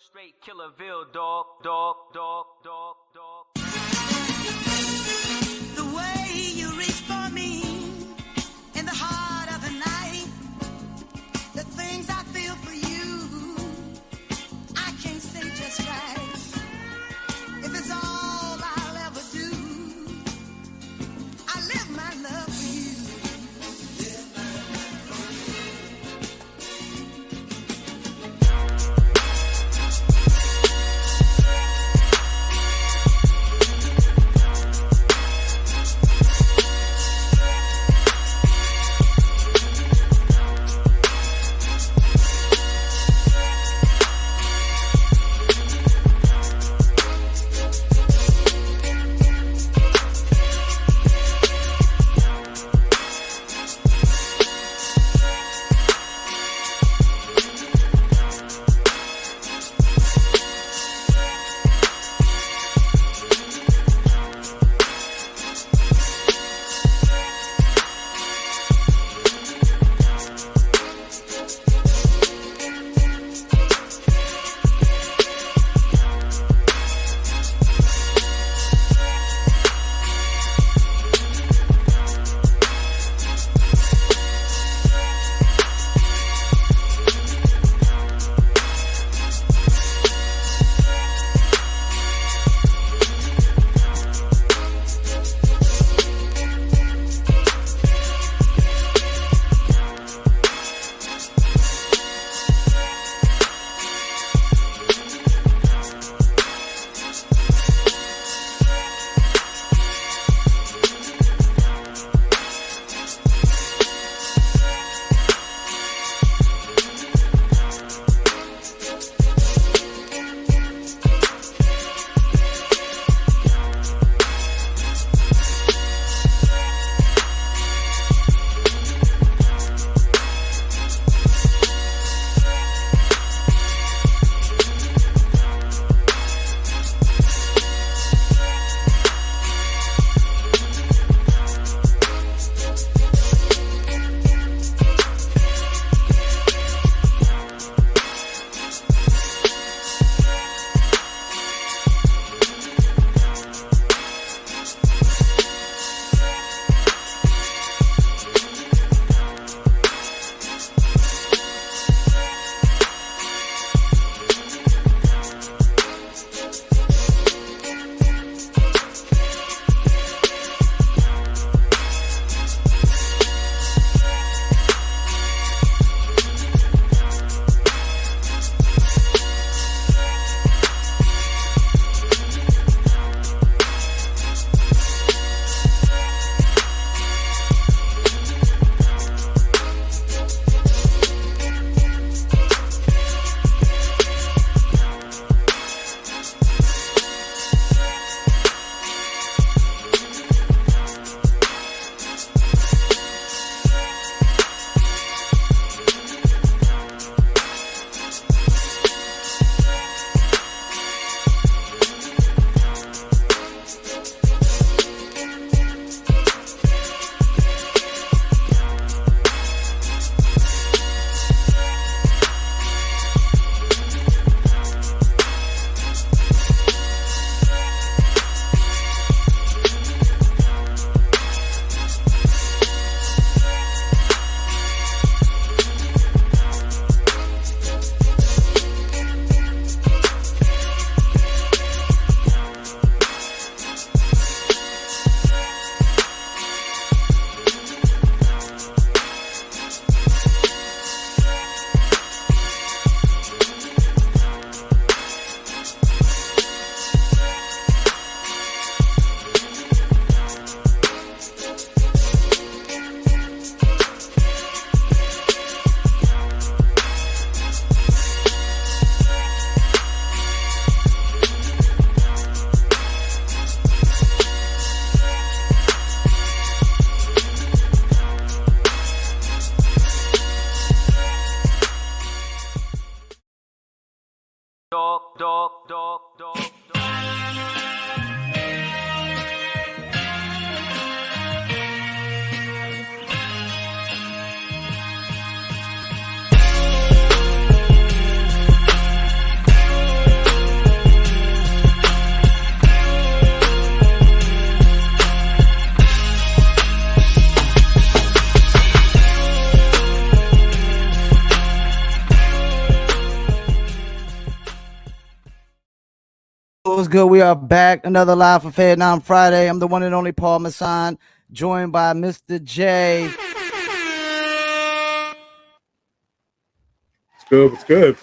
Straight Killerville, dog, dog, dog, dog, dog. The way you reach for me in the heart of the night, the things I feel for you, I can't say just right. If it's all I'll ever do, I live my love for you. What's good? We are back. Another live for Fayettenam Friday. I'm the one and only Paul Masson, joined by Mr. J. It's good. It's good.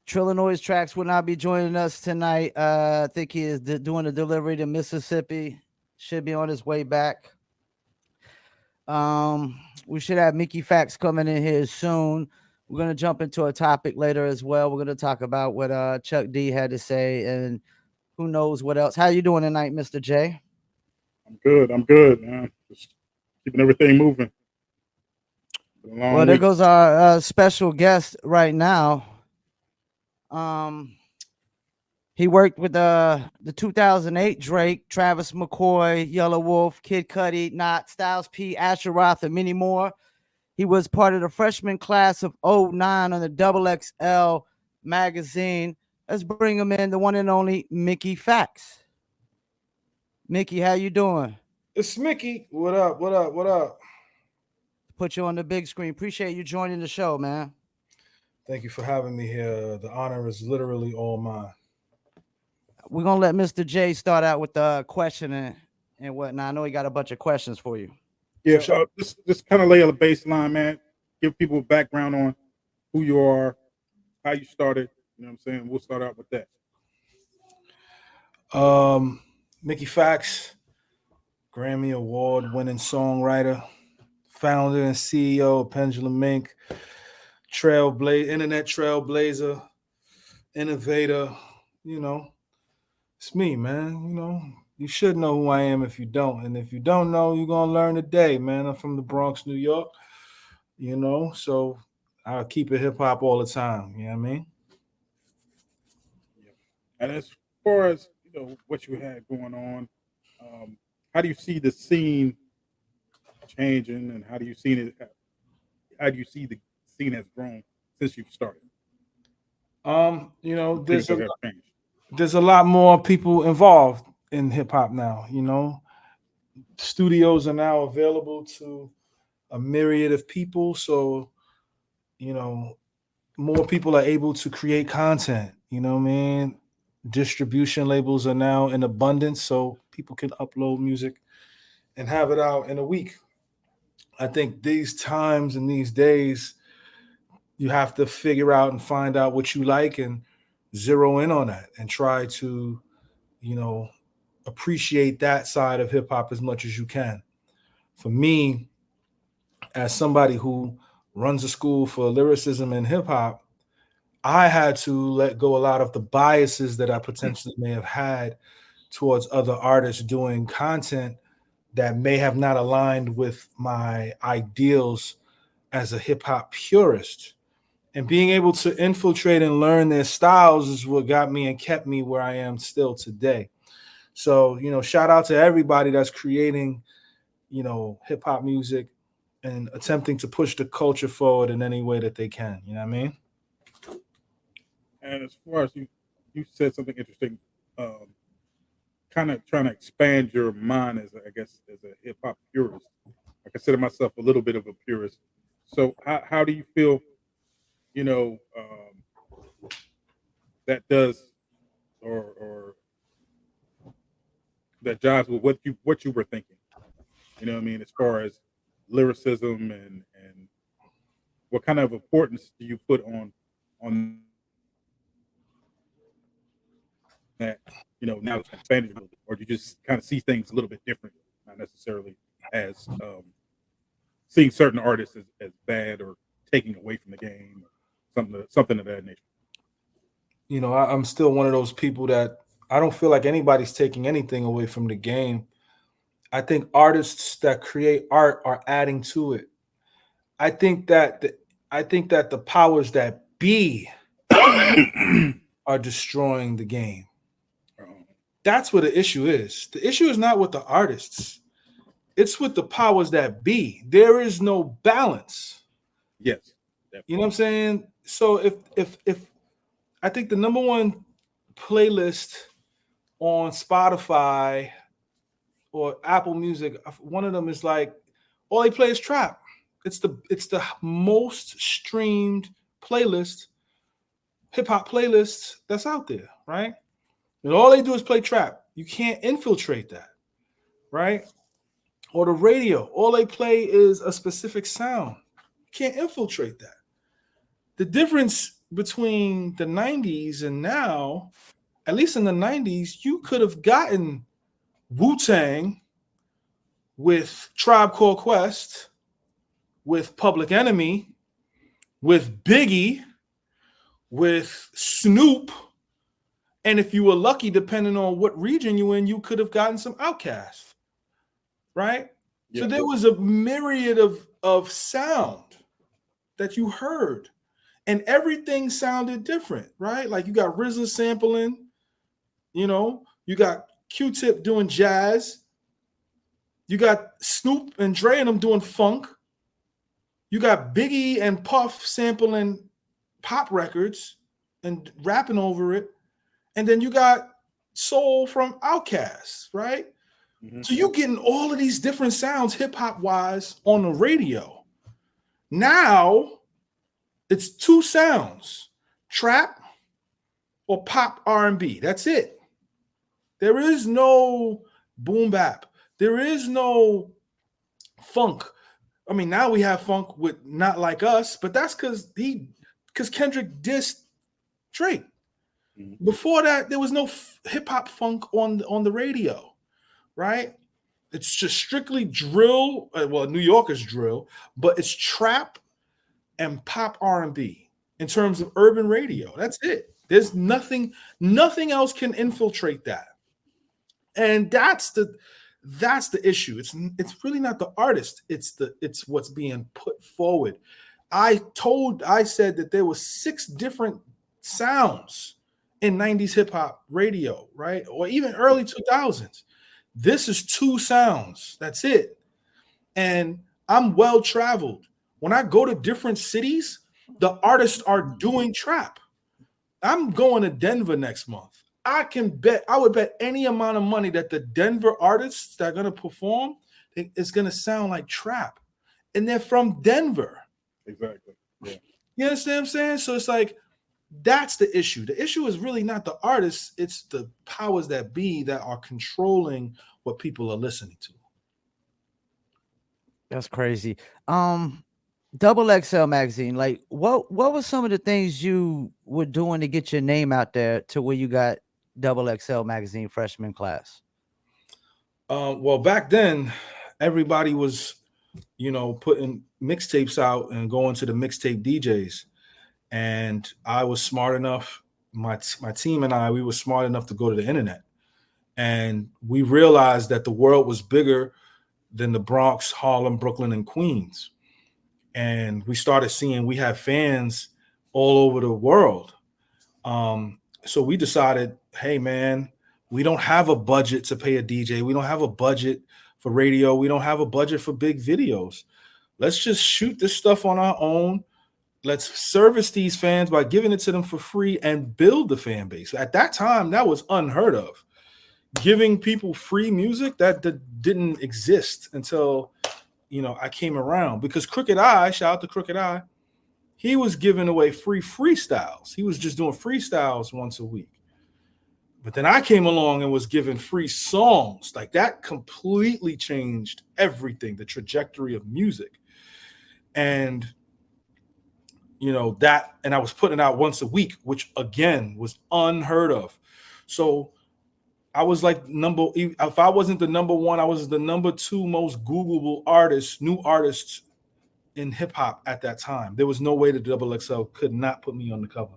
Trillanoyx Trax will not be joining us tonight. I think he is doing a delivery to Mississippi. Should be on his way back. We should have Mickey Factz coming in here soon. We're gonna jump into a topic later as well. We're gonna talk about what Chuck D had to say and who knows what else. How you doing tonight, Mr. J? I'm good. I'm good, man. Just keeping everything moving. Been a long Well, there week. goes our special guest right now. Um, he worked with the 2008 Drake, Travis McCoy, Yellow Wolf, Kid Cudi, Knot, Styles P, Asher Roth, and many more. He was part of the freshman class of '09 on the Double XL magazine. Let's bring him in, the one and only Mickey Factz. Mickey, how you doing? It's Mickey. What up? What up? What up? Put you on the big screen. Appreciate you joining the show, man. Thank you for having me here. The honor is literally all mine. We're gonna let Mr. J start out with the question and whatnot. I know he got a bunch of questions for you. Yeah, sure. just kind of lay on the baseline, man. Give people a background on who you are, how you started. You know what I'm saying? We'll start out with that. Mickey Factz, Grammy Award-winning songwriter, founder and CEO of Pendulum Inc., internet trailblazer, innovator. You know, it's me, man. You know, you should know who I am if you don't. And if you don't know, you're going to learn today, man. I'm from the Bronx, New York, you know, so I keep it hip-hop all the time. You know what I mean? Yeah. And as far as what you had going on, how do you see the scene changing, and how do you see it? How do you see the scene has grown since you've started? You know, Things have changed. there's a lot more people involved in hip hop now. You know, studios are now available to a myriad of people, so you know, more people are able to create content. You know what I mean? Distribution labels are now in abundance, so people can upload music and have it out in a week. I think these times and these days, you have to figure out and find out what you like and zero in on that and try to, you know, appreciate that side of hip hop as much as you can. For me, as somebody who runs a school for lyricism and hip hop, I had to let go a lot of the biases that I potentially may have had towards other artists doing content that may have not aligned with my ideals as a hip hop purist. And being able to infiltrate and learn their styles is what got me and kept me where I am still today. So, you know, shout out to everybody that's creating, you know, hip hop music and attempting to push the culture forward in any way that they can. You know what I mean? And as far as you said something interesting, um, kind of trying to expand your mind as I guess as a hip hop purist. I consider myself a little bit of a purist. So how do you feel? You know, that does or that jives with what you were thinking. You know what I mean? As far as lyricism and what kind of importance do you put on that, now it's expanded a little bit, or do you just kind of see things a little bit different, not necessarily as seeing certain artists as bad or taking away from the game, or something of that nature. You know, I'm still one of those people that I don't feel like anybody's taking anything away from the game. I think artists that create art are adding to it. I think that the powers that be are destroying the game. That's what the issue is. The issue is not with the artists. It's with the powers that be. There is no balance. Yes. Definitely. You know what I'm saying? So if I think the number one playlist on Spotify or Apple Music, one of them is like all they play is trap. It's the most streamed playlists, hip hop playlists that's out there, right? And all they do is play trap. You can't infiltrate that, right? Or the radio, all they play is a specific sound. You can't infiltrate that. The difference between the 90s and now, at least in the 90s, you could have gotten Wu-Tang with Tribe Called Quest, with Public Enemy, with Biggie, with Snoop, and if you were lucky, depending on what region you in, you could have gotten some Outkast, right? Yeah. So there was a myriad of sound that you heard, and everything sounded different, right? Like you got RZA sampling, you know, you got Q-Tip doing jazz, you got Snoop and Dre and them doing funk, you got Biggie and Puff sampling pop records and rapping over it, and then you got soul from Outkast, right? Mm-hmm. So you're getting all of these different sounds hip-hop wise on the radio. Now it's two sounds, trap or pop R&B. That's it. There is no boom bap. There is no funk. I mean, now we have funk with Not Like Us, but that's because Kendrick dissed Drake. Mm-hmm. Before that, there was no hip-hop funk on the radio, right? It's just strictly drill. Well, New York is drill, but it's trap and pop R&B in terms of urban radio. That's it. There's nothing else can infiltrate that. And that's the issue. It's really not the artist. It's what's being put forward. I said that there was 6 different sounds in 90s hip hop radio, right? Or even early 2000s. This is 2 sounds. That's it. And I'm well traveled. When I go to different cities, the artists are doing trap. I'm going to Denver next month. I would bet any amount of money that the Denver artists that are going to perform is going to sound like trap. And they're from Denver. Exactly. Yeah. You understand what I'm saying? So it's like, that's the issue. The issue is really not the artists. It's the powers that be that are controlling what people are listening to. That's crazy. Double XL magazine, like what were some of the things you were doing to get your name out there to where you got Double XL magazine freshman class? Well, back then, everybody was, putting mixtapes out and going to the mixtape DJs. And I was smart enough, my team and we were smart enough to go to the internet. And we realized that the world was bigger than the Bronx, Harlem, Brooklyn, and Queens. And we started seeing we have fans all over the world. So we decided, hey, man, we don't have a budget to pay a DJ. We don't have a budget for radio. We don't have a budget for big videos. Let's just shoot this stuff on our own. Let's service these fans by giving it to them for free and build the fan base. At that time, that was unheard of. Giving people free music, that didn't exist until, I came around. Because Crooked Eye, shout out to Crooked Eye, he was giving away free freestyles. He was just doing freestyles once a week. But then I came along and was giving free songs. Like that completely changed everything, the trajectory of music. And and I was putting it out once a week, which again was unheard of. So I was like if I wasn't the number 1, I was the number 2 most Googleable new artists in hip hop at that time. There was no way that Double XL could not put me on the cover.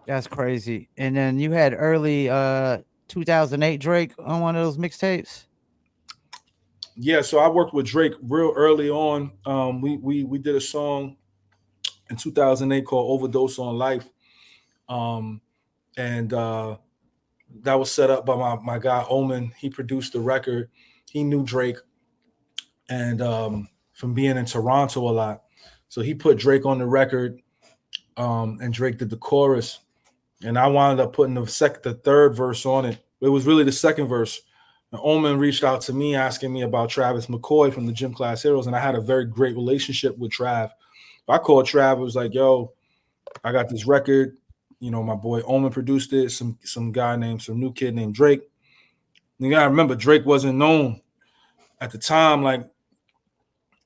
That's crazy. And then you had early 2008 Drake on one of those mixtapes. Yeah, so I worked with Drake real early on. We did a song in 2008 called Overdose on Life. And that was set up by my guy Omen. He produced the record. He knew Drake and from being in Toronto a lot. So he put Drake on the record and Drake did the chorus. And I wound up putting the third verse on it. It was really the second verse. And Omen reached out to me asking me about Travis McCoy from the Gym Class Heroes. And I had a very great relationship with Trav. I called Trav, was like, yo, I got this record. You know, my boy Omen produced it. Some new kid named Drake. You gotta remember, Drake wasn't known at the time. Like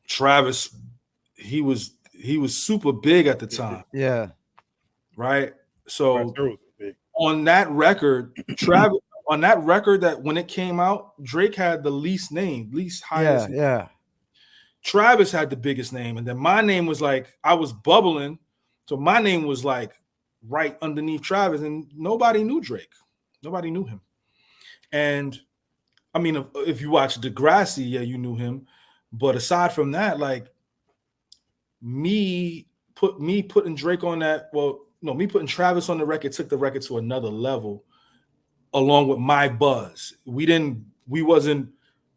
Travis, he was super big at the time, Yeah. right? So Sir was big. on that record, Travis, on that record, that when it came out, Drake had the least highest. Yeah. Travis had the biggest name, and then my name was like, I was bubbling, so my name was like right underneath Travis, and nobody knew Drake. Nobody knew him. And I mean, if you watch Degrassi, yeah, you knew him. But aside from that, like me putting Drake on that, me putting Travis on the record took the record to another level, along with my buzz. We wasn't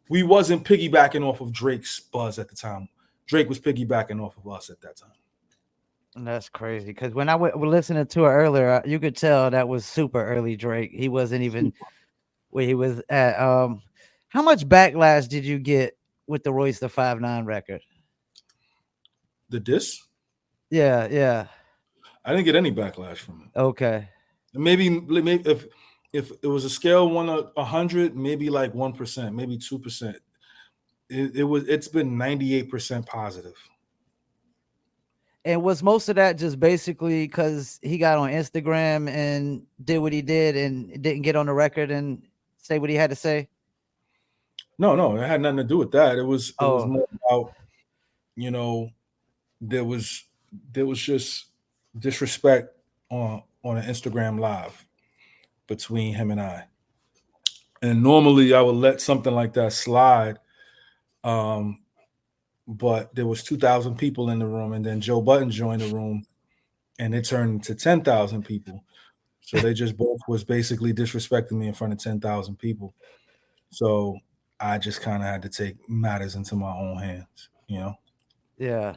piggybacking off of Drake's buzz at the time. Drake was piggybacking off of us at that time. And that's crazy, because when I was listening to it earlier, you could tell that was super early Drake. He wasn't even where he was at. How much backlash did you get with the Royce the 5'9" record? The diss? Yeah. I didn't get any backlash from it. Okay. Maybe if it was a scale 1 to 100, maybe like 1%, maybe 2%. It's been 98% positive. And was most of that just basically because he got on Instagram and did what he did and didn't get on the record and say what he had to say? No, it had nothing to do with that. It was more about, there was just disrespect on an Instagram live between him and I. And normally I would let something like that slide. But there was 2,000 people in the room, and then Joe Budden joined the room, and it turned to 10,000 people. So they just both was basically disrespecting me in front of 10,000 people. So I just kind of had to take matters into my own hands, Yeah.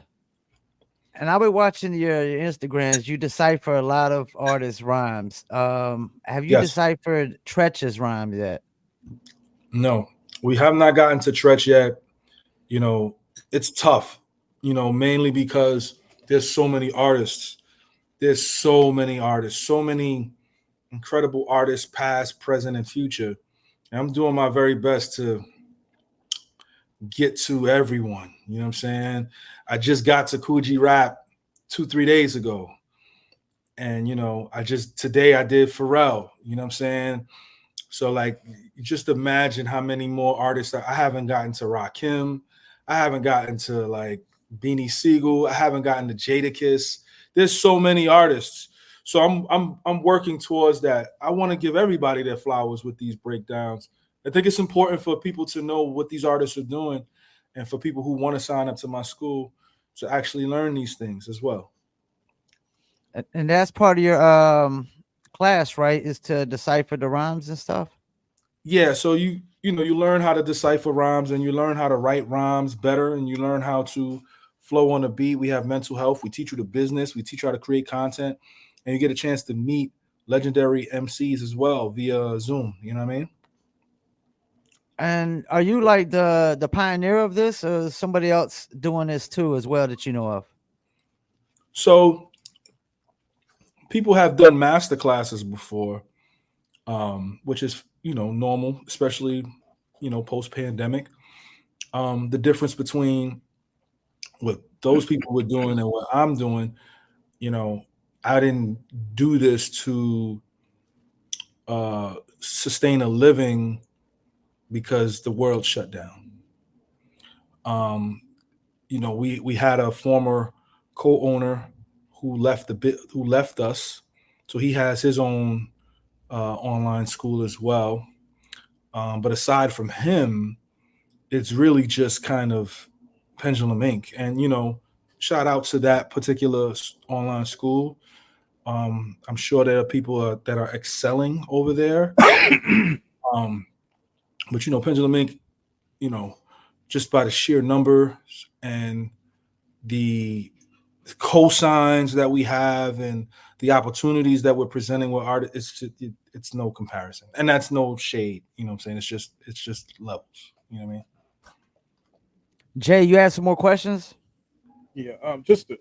And I'll be watching your Instagrams. You decipher a lot of artists' rhymes. Have you deciphered Tretch's rhyme yet? No, we have not gotten to Tretch yet. It's tough, mainly because there's so many artists. There's so many artists, so many incredible artists, past, present, and future. And I'm doing my very best to get to everyone. You know what I'm saying? I just got to Coogee Rap 2-3 days ago. And, today I did Pharrell, you know what I'm saying? So like, just imagine how many more artists I haven't gotten to. Rakim, I haven't gotten to like Beanie Siegel. I haven't gotten to Jadakiss. There's so many artists. So I'm working towards that. I want to give everybody their flowers with these breakdowns. I think it's important for people to know what these artists are doing, and for people who want to sign up to my school to actually learn these things as well. And that's part of your class, right? Is to decipher the rhymes and stuff. Yeah, so you learn how to decipher rhymes, and you learn how to write rhymes better, and you learn how to flow on a beat. We have mental health. We teach you the business. We teach you how to create content, and you get a chance to meet legendary MCs as well via Zoom. You know what I mean? And are you like the pioneer of this, or is somebody else doing this too as well that you know of? So people have done master classes before, which is normal, especially post-pandemic. The difference between what those people were doing and what I'm doing, I didn't do this to sustain a living because the world shut down. We had a former co-owner who left us, so he has his own online school as well. But aside from him, it's really just kind of Pendulum Inc. And, shout out to that particular online school. I'm sure there are people that are excelling over there. But, Pendulum Inc., just by the sheer numbers and the cosigns that we have and the opportunities that we're presenting with artists, it's no comparison. And that's no shade, you know what I'm saying? It's just levels, you know what I mean? Jay, you have some more questions? Yeah, just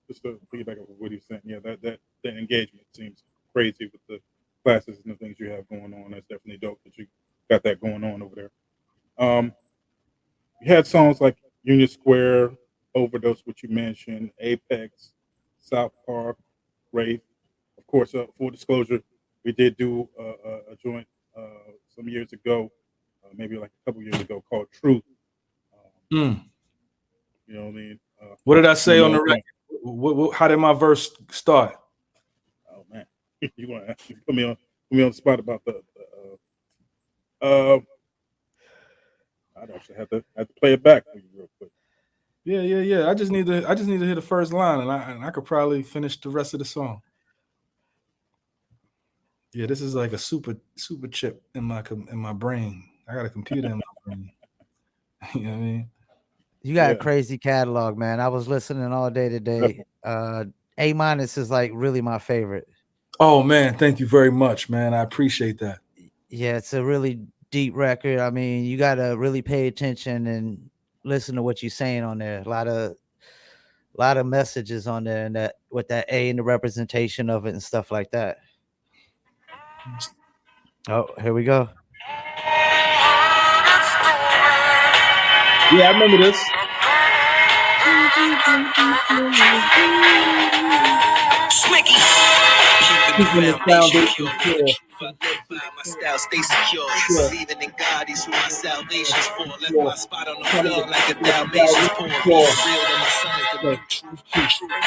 just to piggyback on what he's saying, yeah, that engagement seems crazy with the classes and the things you have going on. That's definitely dope that you got that going on over there. You had songs like Union Square, Overdose, which you mentioned, Apex, South Park, Wraith. Of course, full disclosure, we did do a joint some years ago, maybe like a couple years ago, called Truth. Mm. You know what I mean? What did I say on the record? How did my verse start? Oh man, you want to put me on the spot about the I'd actually have to play it back for you real quick. Yeah. I just need to hit the first line, and I could probably finish the rest of the song. Yeah, this is like a super chip in my brain. I got a computer in my brain. You know what I mean? You got a crazy catalog, man. I was listening all day today. A- is like really my favorite. Oh man, thank you very much, man. I appreciate that. Yeah, it's a really deep record. I mean, you gotta really pay attention and listen to what you're saying on there. A lot of messages on there, and that with that A and the representation of it and stuff like that. Oh, here we go. Yeah, I remember this. Swicky. Keeping the foundation pure. I live by my style, stay secure. Believing in God, He's who my salvation's for. Left my spot on the floor like a Dalmatian's paw. Being real to my son is the new truth.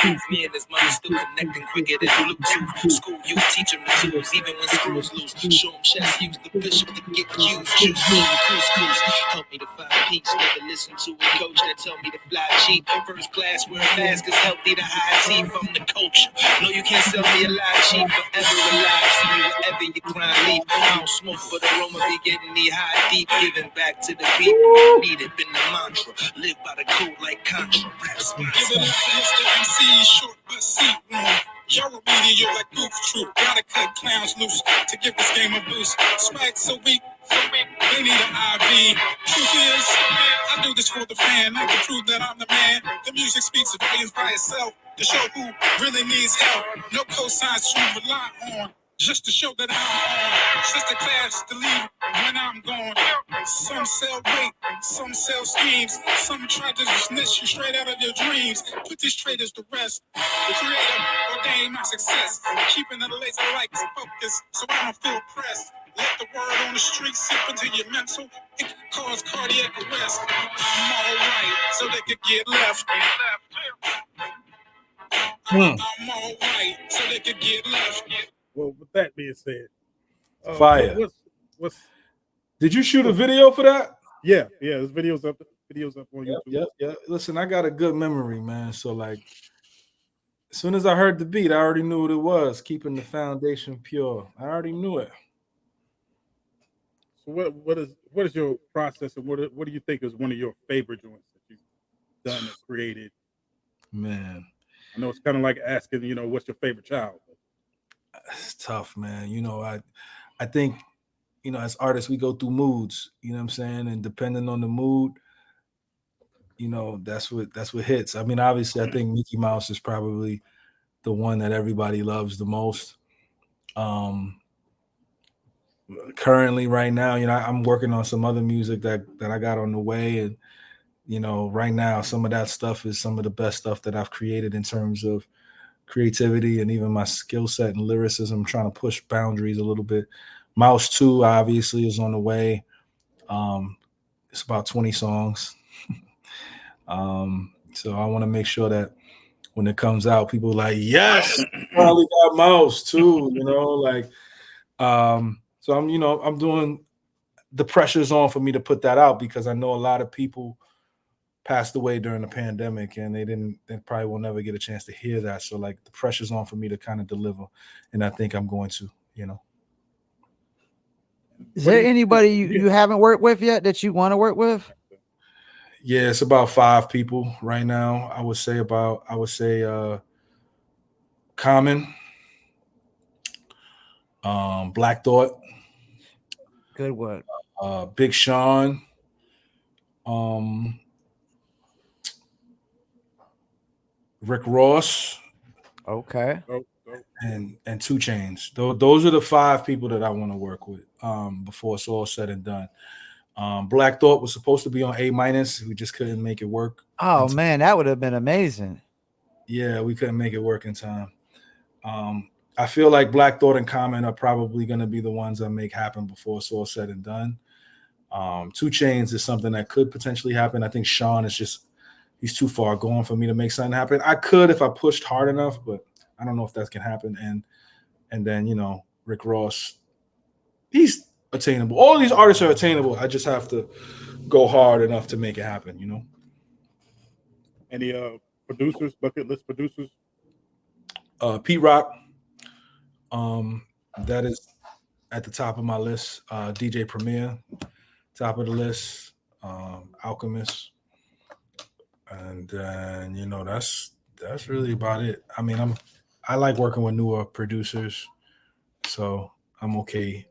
Truth, me and his mother still connecting quicker than Bluetooth. School youth teach them the tools, even when screws loose. Show them chess, use the bishop to get cues. Juice, couscous. Help me to find peace. Never listen to a coach that tell me to fly cheap. First class, wear a mask is healthy to hide tea from the culture. No, you can't sell me a lie cheap. Forever alive, see me wherever you grind leaf. I don't smoke, but the aroma be getting me high deep. Giving back to the people. Need it, been the mantra. Live by the code like Contra. Rap spots. Giving up fans to MC, short but seat room. Y'all remedial like goof troop. Gotta cut clowns loose to give this game a boost. Swag so weak, they need an IV. Truth is, I do this for the fan, not to prove that I'm the man. The music speaks volumes by itself to show who really needs help. No cosigns to rely on, just to show that I'm on. Sister class to leave when I'm gone. Some sell weight, some sell schemes. Some try to dismiss you straight out of your dreams. Put these traitors to rest. The creator ordained my success. Keeping the laser lights focused so I don't feel pressed. Let the word on the street seep into your mental. It can cause cardiac arrest. I'm alright, so they could get left. I'm alright, so they could get left. Well, with that being said, Fire. What's Did you shoot a video for that? Yeah. There's videos up on YouTube. Yeah. Listen, I got a good memory, man. So like, as soon as I heard the beat, I already knew what it was. Keeping the foundation pure. I already knew it. So what is your process, and what do you think is one of your favorite joints that you've done and created? Man, I know it's kind of like asking, what's your favorite child? It's tough, man. I think, as artists, we go through moods, you know what I'm saying? And depending on the mood, that's what hits. I mean, obviously, I think Mickey Mouse is probably the one that everybody loves the most. Currently, right now, I'm working on some other music that I got on the way. And, right now, some of that stuff is some of the best stuff that I've created in terms of creativity and even my skill set and lyricism, trying to push boundaries a little bit. Mouse 2 obviously is on the way. It's about 20 songs. So I want to make sure that when it comes out, people are like, yes, probably got Mouse 2, so I'm doing, the pressure's on for me to put that out because I know a lot of people passed away during the pandemic and they probably will never get a chance to hear that. So like the pressure's on for me to kind of deliver. And I think I'm going to, Is there anybody you haven't worked with yet that you want to work with? Yeah, it's about 5 people right now. I would say Common, Black Thought, Good one. Big Sean, Rick Ross, Okay. Dope. and 2 Chainz. Those are the 5 people that I want to work with before it's all said and done. Black Thought was supposed to be on A-. We just couldn't make it work. Oh man, that would have been amazing. Yeah, we couldn't make it work in time. I feel like Black Thought and Common are probably going to be the ones that make happen before it's all said and done. 2 Chainz is something that could potentially happen. I think Sean is he's too far gone for me to make something happen. I could if I pushed hard enough, but I don't know if that can happen. And then, Rick Ross, he's attainable. All these artists are attainable. I just have to go hard enough to make it happen, Any producers, bucket list producers? Pete Rock, that is at the top of my list. DJ Premier, top of the list. Alchemist, and then that's really about it. I mean, I like working with newer producers, so I'm okay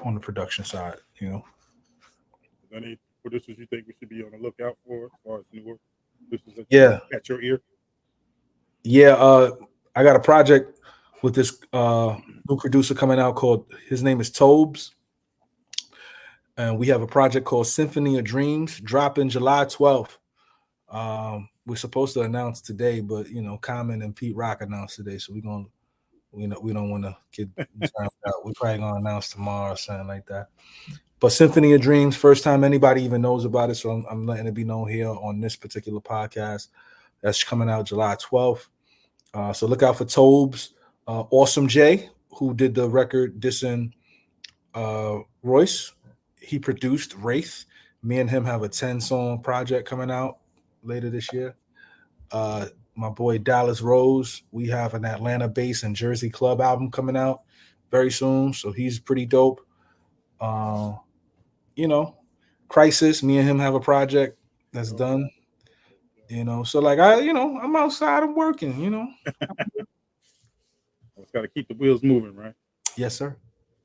on the production side. Any producers you think we should be on the lookout for as far as newer producers Yeah. at your ear? Yeah, I got a project with this new producer coming out his name is Tobes. And we have a project called Symphony of Dreams, dropping July 12th. We're supposed to announce today, but Common and Pete Rock announced today, so we don't want to get drowned out. We're probably gonna announce tomorrow or something like that. But Symphony of Dreams, first time anybody even knows about it, so I'm letting it be known here on this particular podcast. That's coming out July 12th. So look out for Tobes. Awesome J, who did the record dissing Royce. He produced Wraith. Me and him have a 10-song project coming out later this year. My boy Dallas Rose, we have an Atlanta-based and Jersey club album coming out very soon, so he's pretty dope. Crisis, me and him have a project that's done. So like I'm outside, I'm working. It's got to keep the wheels moving, right? Yes, sir.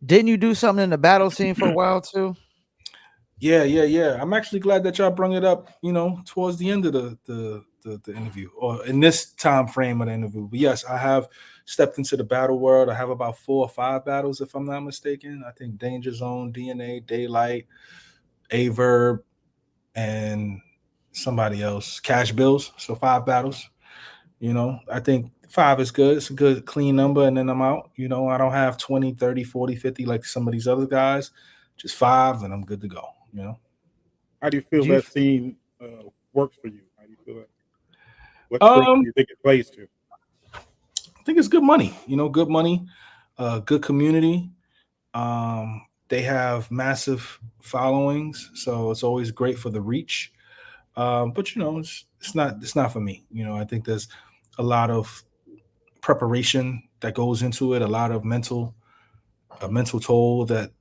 Didn't you do something in the battle scene for a while too? Yeah. I'm actually glad that y'all brought it up, towards the end of the interview, or in this time frame of the interview. But yes, I have stepped into the battle world. I have about 4 or 5 battles, if I'm not mistaken. I think Danger Zone, DNA, Daylight, Averb, and somebody else, Cash Bills. So 5 battles. I think 5 is good. It's a good, clean number, and then I'm out. I don't have 20, 30, 40, 50 like some of these other guys. Just 5, and I'm good to go. How do you feel that scene works for you? How do you feel that? What do you think it plays to? I think it's good money. Good money, good community. They have massive followings, so it's always great for the reach. But it's not for me. I think there's a lot of preparation that goes into it, a lot of mental toll that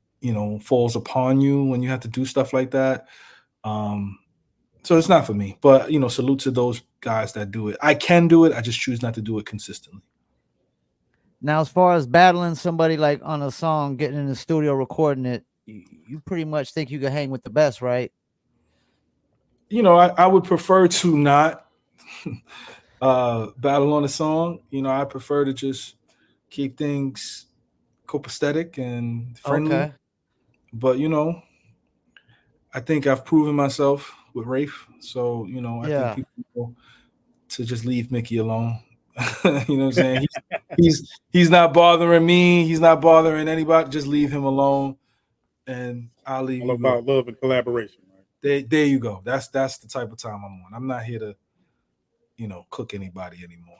falls upon you when you have to do stuff like that. So it's not for me. But salute to those guys that do it. I can do it. I just choose not to do it consistently. Now, as far as battling somebody like on a song, getting in the studio, recording it, you pretty much think you can hang with the best, right? I would prefer to not battle on a song. I prefer to just keep things copacetic and friendly. Okay. But I think I've proven myself with Rafe. So I think people to just leave Mickey alone. You know what I'm saying? He's not bothering me. He's not bothering anybody. Just leave him alone, and I'll leave All you. About love and collaboration, right? There you go. That's the type of time I'm on. I'm not here to, cook anybody anymore.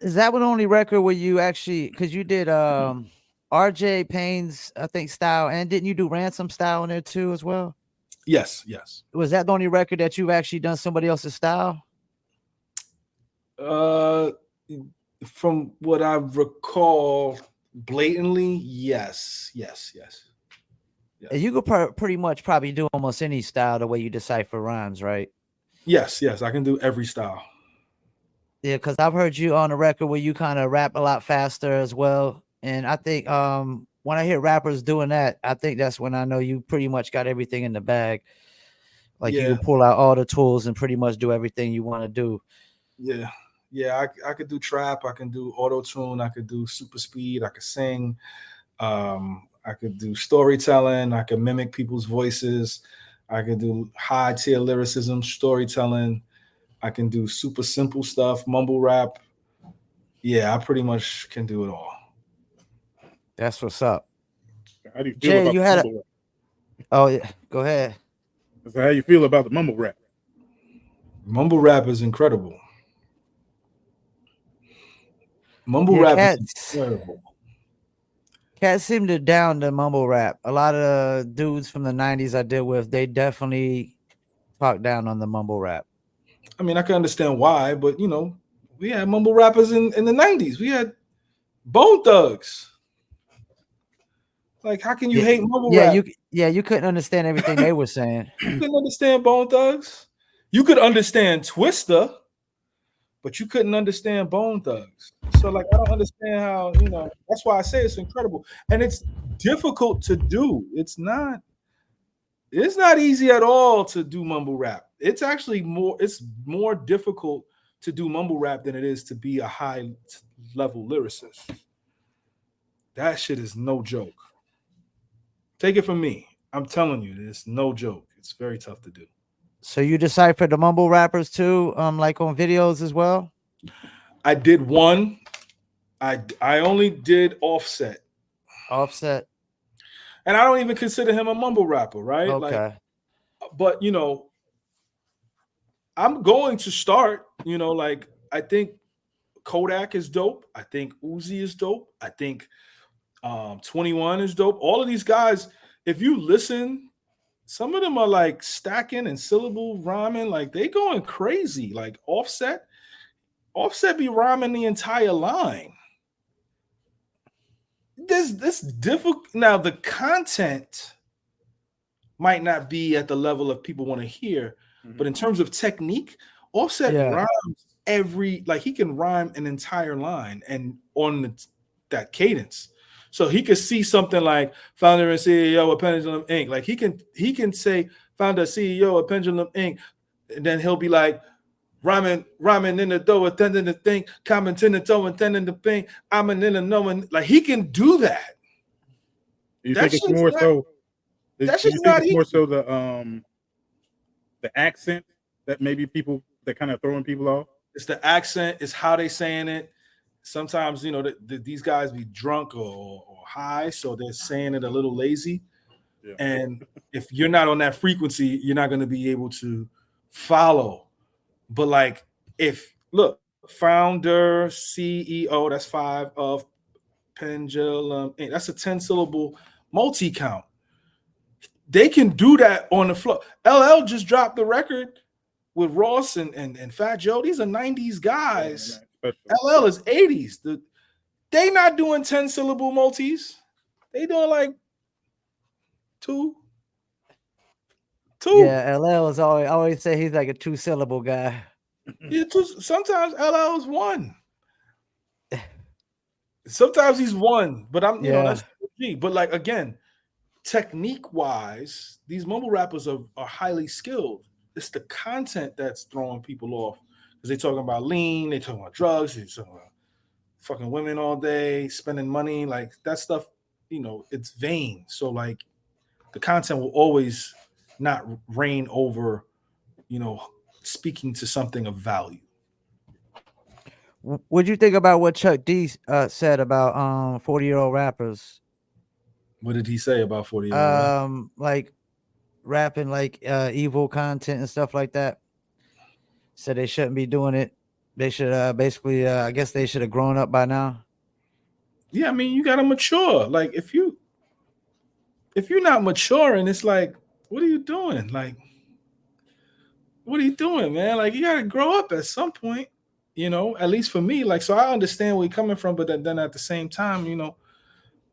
Is that the only record where you actually, because you did RJ Payne's, I think, style, and didn't you do Ransom style in there too as well? Yes. Was that the only record that you've actually done somebody else's style? From what I recall, blatantly, yes. And you could pretty much probably do almost any style the way you decipher rhymes, right? Yes, I can do every style. Yeah, because I've heard you on a record where you kind of rap a lot faster as well. And I think when I hear rappers doing that, I think that's when I know you pretty much got everything in the bag. Like you can pull out all the tools and pretty much do everything you want to do. Yeah. I could do trap. I can do auto tune. I could do super speed. I could sing. I could do storytelling. I could mimic people's voices. I could do high tier lyricism, storytelling. I can do super simple stuff, mumble rap. Yeah, I pretty much can do it all. That's what's up. How do you feel Jay, about you the had mumble rap? Oh yeah, go ahead. So how you feel about the mumble rap? Mumble rap is incredible. Mumble Yeah, rap is incredible. Cats seem to down the mumble rap. A lot of the dudes from the 90s I deal with, they definitely talk down on the mumble rap. I mean, I can understand why, but you know, we had mumble rappers in the 90s. We had Bone Thugs. Like, how can you hate mumble rap? You couldn't understand everything they were saying. You couldn't understand Bone Thugs. You could understand Twista, but you couldn't understand Bone Thugs. So, like, I don't understand how, you know, that's why I say it's incredible. And it's difficult to do. It's not easy at all to do mumble rap. It's actually more difficult to do mumble rap than it is to be a high level lyricist. That shit is no joke. Take it from me. I'm telling you, it's no joke. It's very tough to do. So you deciphered the mumble rappers too, like on videos as well? I did one. I only did Offset. And I don't even consider him a mumble rapper, right? Okay. Like, but you know, I'm going to start, you know, like I think Kodak is dope. I think Uzi is dope. I think 21 is dope. All of these guys, if you listen, some of them are like stacking and syllable rhyming, like they going crazy. Like Offset be rhyming the entire line. This difficult. Now the content might not be at the level of people want to hear, but in terms of technique, Offset rhymes like he can rhyme an entire line and on that cadence. So he could see something like founder and CEO of Pendulum Inc. Like he can say founder CEO of Pendulum Inc. And then he'll be like rhyming in the dough, attending the thing, commenting the toe, attending the thing. I'm in the knowing. Like he can do that. You think it's more so? That's just not easy. More so the accent that maybe people that kind of throwing people off. It's the accent. It's how they saying it. Sometimes, you know, these guys be drunk or high, so they're saying it a little lazy. Yeah. And if you're not on that frequency, you're not going to be able to follow. But like, founder, CEO, that's 5 of Pendulum, that's a 10-syllable multi-count. They can do that on the floor. LL just dropped the record with Ross and Fat Joe. These are 90s guys. LL is 80s. They not doing 10-syllable multis. They doing like two. Yeah, LL is always say he's like a 2-syllable guy. Yeah, sometimes LL is 1. Sometimes he's 1, but you know, that's G. But like again, technique-wise, these mumble rappers are highly skilled. It's the content that's throwing people off. Because they talking about lean, they talking about drugs, they talking about fucking women all day, spending money, like that stuff, you know, it's vain. So like the content will always not reign over, you know, speaking to something of value. What'd you think about what Chuck D said about 40-year-old rappers? What did he say about 40-year-old? Like rapping like evil content and stuff like that. Said they shouldn't be doing it. They should basically I guess they should have grown up by now. Yeah, I mean, you gotta mature. Like if you're not maturing, it's like, what are you doing? Like, what are you doing, man? Like you gotta grow up at some point, you know, at least for me. Like, so I understand where you're coming from, but then at the same time, you know,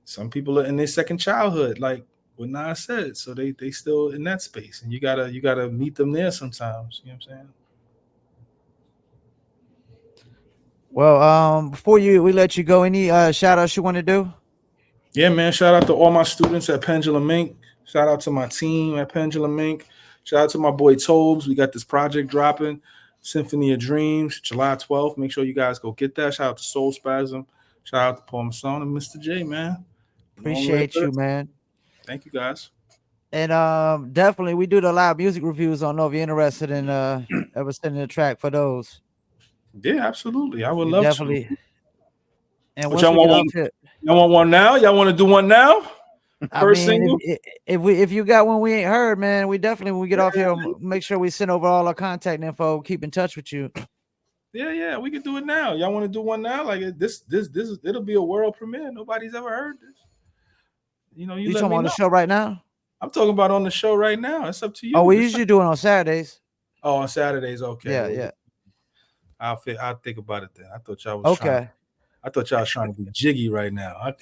some people are in their second childhood, like what Nas said. So they still in that space. And you gotta meet them there sometimes. You know what I'm saying? Well, before we let you go, any shout outs you want to do? Yeah, man. Shout out to all my students at Pendulum Inc. Shout out to my team at Pendulum Inc. Shout out to my boy Tobes. We got this project dropping. Symphony of Dreams, July 12th. Make sure you guys go get that. Shout out to Soul Spasm. Shout out to Paul Masson and Mr. J, man. Appreciate you, man. Thank you, guys. And definitely, we do the live music reviews. I don't know if you're interested in ever sending a track for those. Yeah, absolutely. I would love definitely. to. And y'all want one now? Y'all want to do one now? First single? If you got one we ain't heard, man, we definitely, when we get off here, make sure we send over all our contact info. Keep in touch with you. Yeah, we can do it now. Y'all want to do one now? Like this, it'll be a world premiere. Nobody's ever heard this. You know, you talking about on the show right now? I'm talking about on the show right now. It's up to you. Oh, we usually do it on Saturdays. Oh, on Saturdays, okay. Yeah. I'll think about it then. I thought y'all was okay. I thought y'all was trying to be jiggy right now.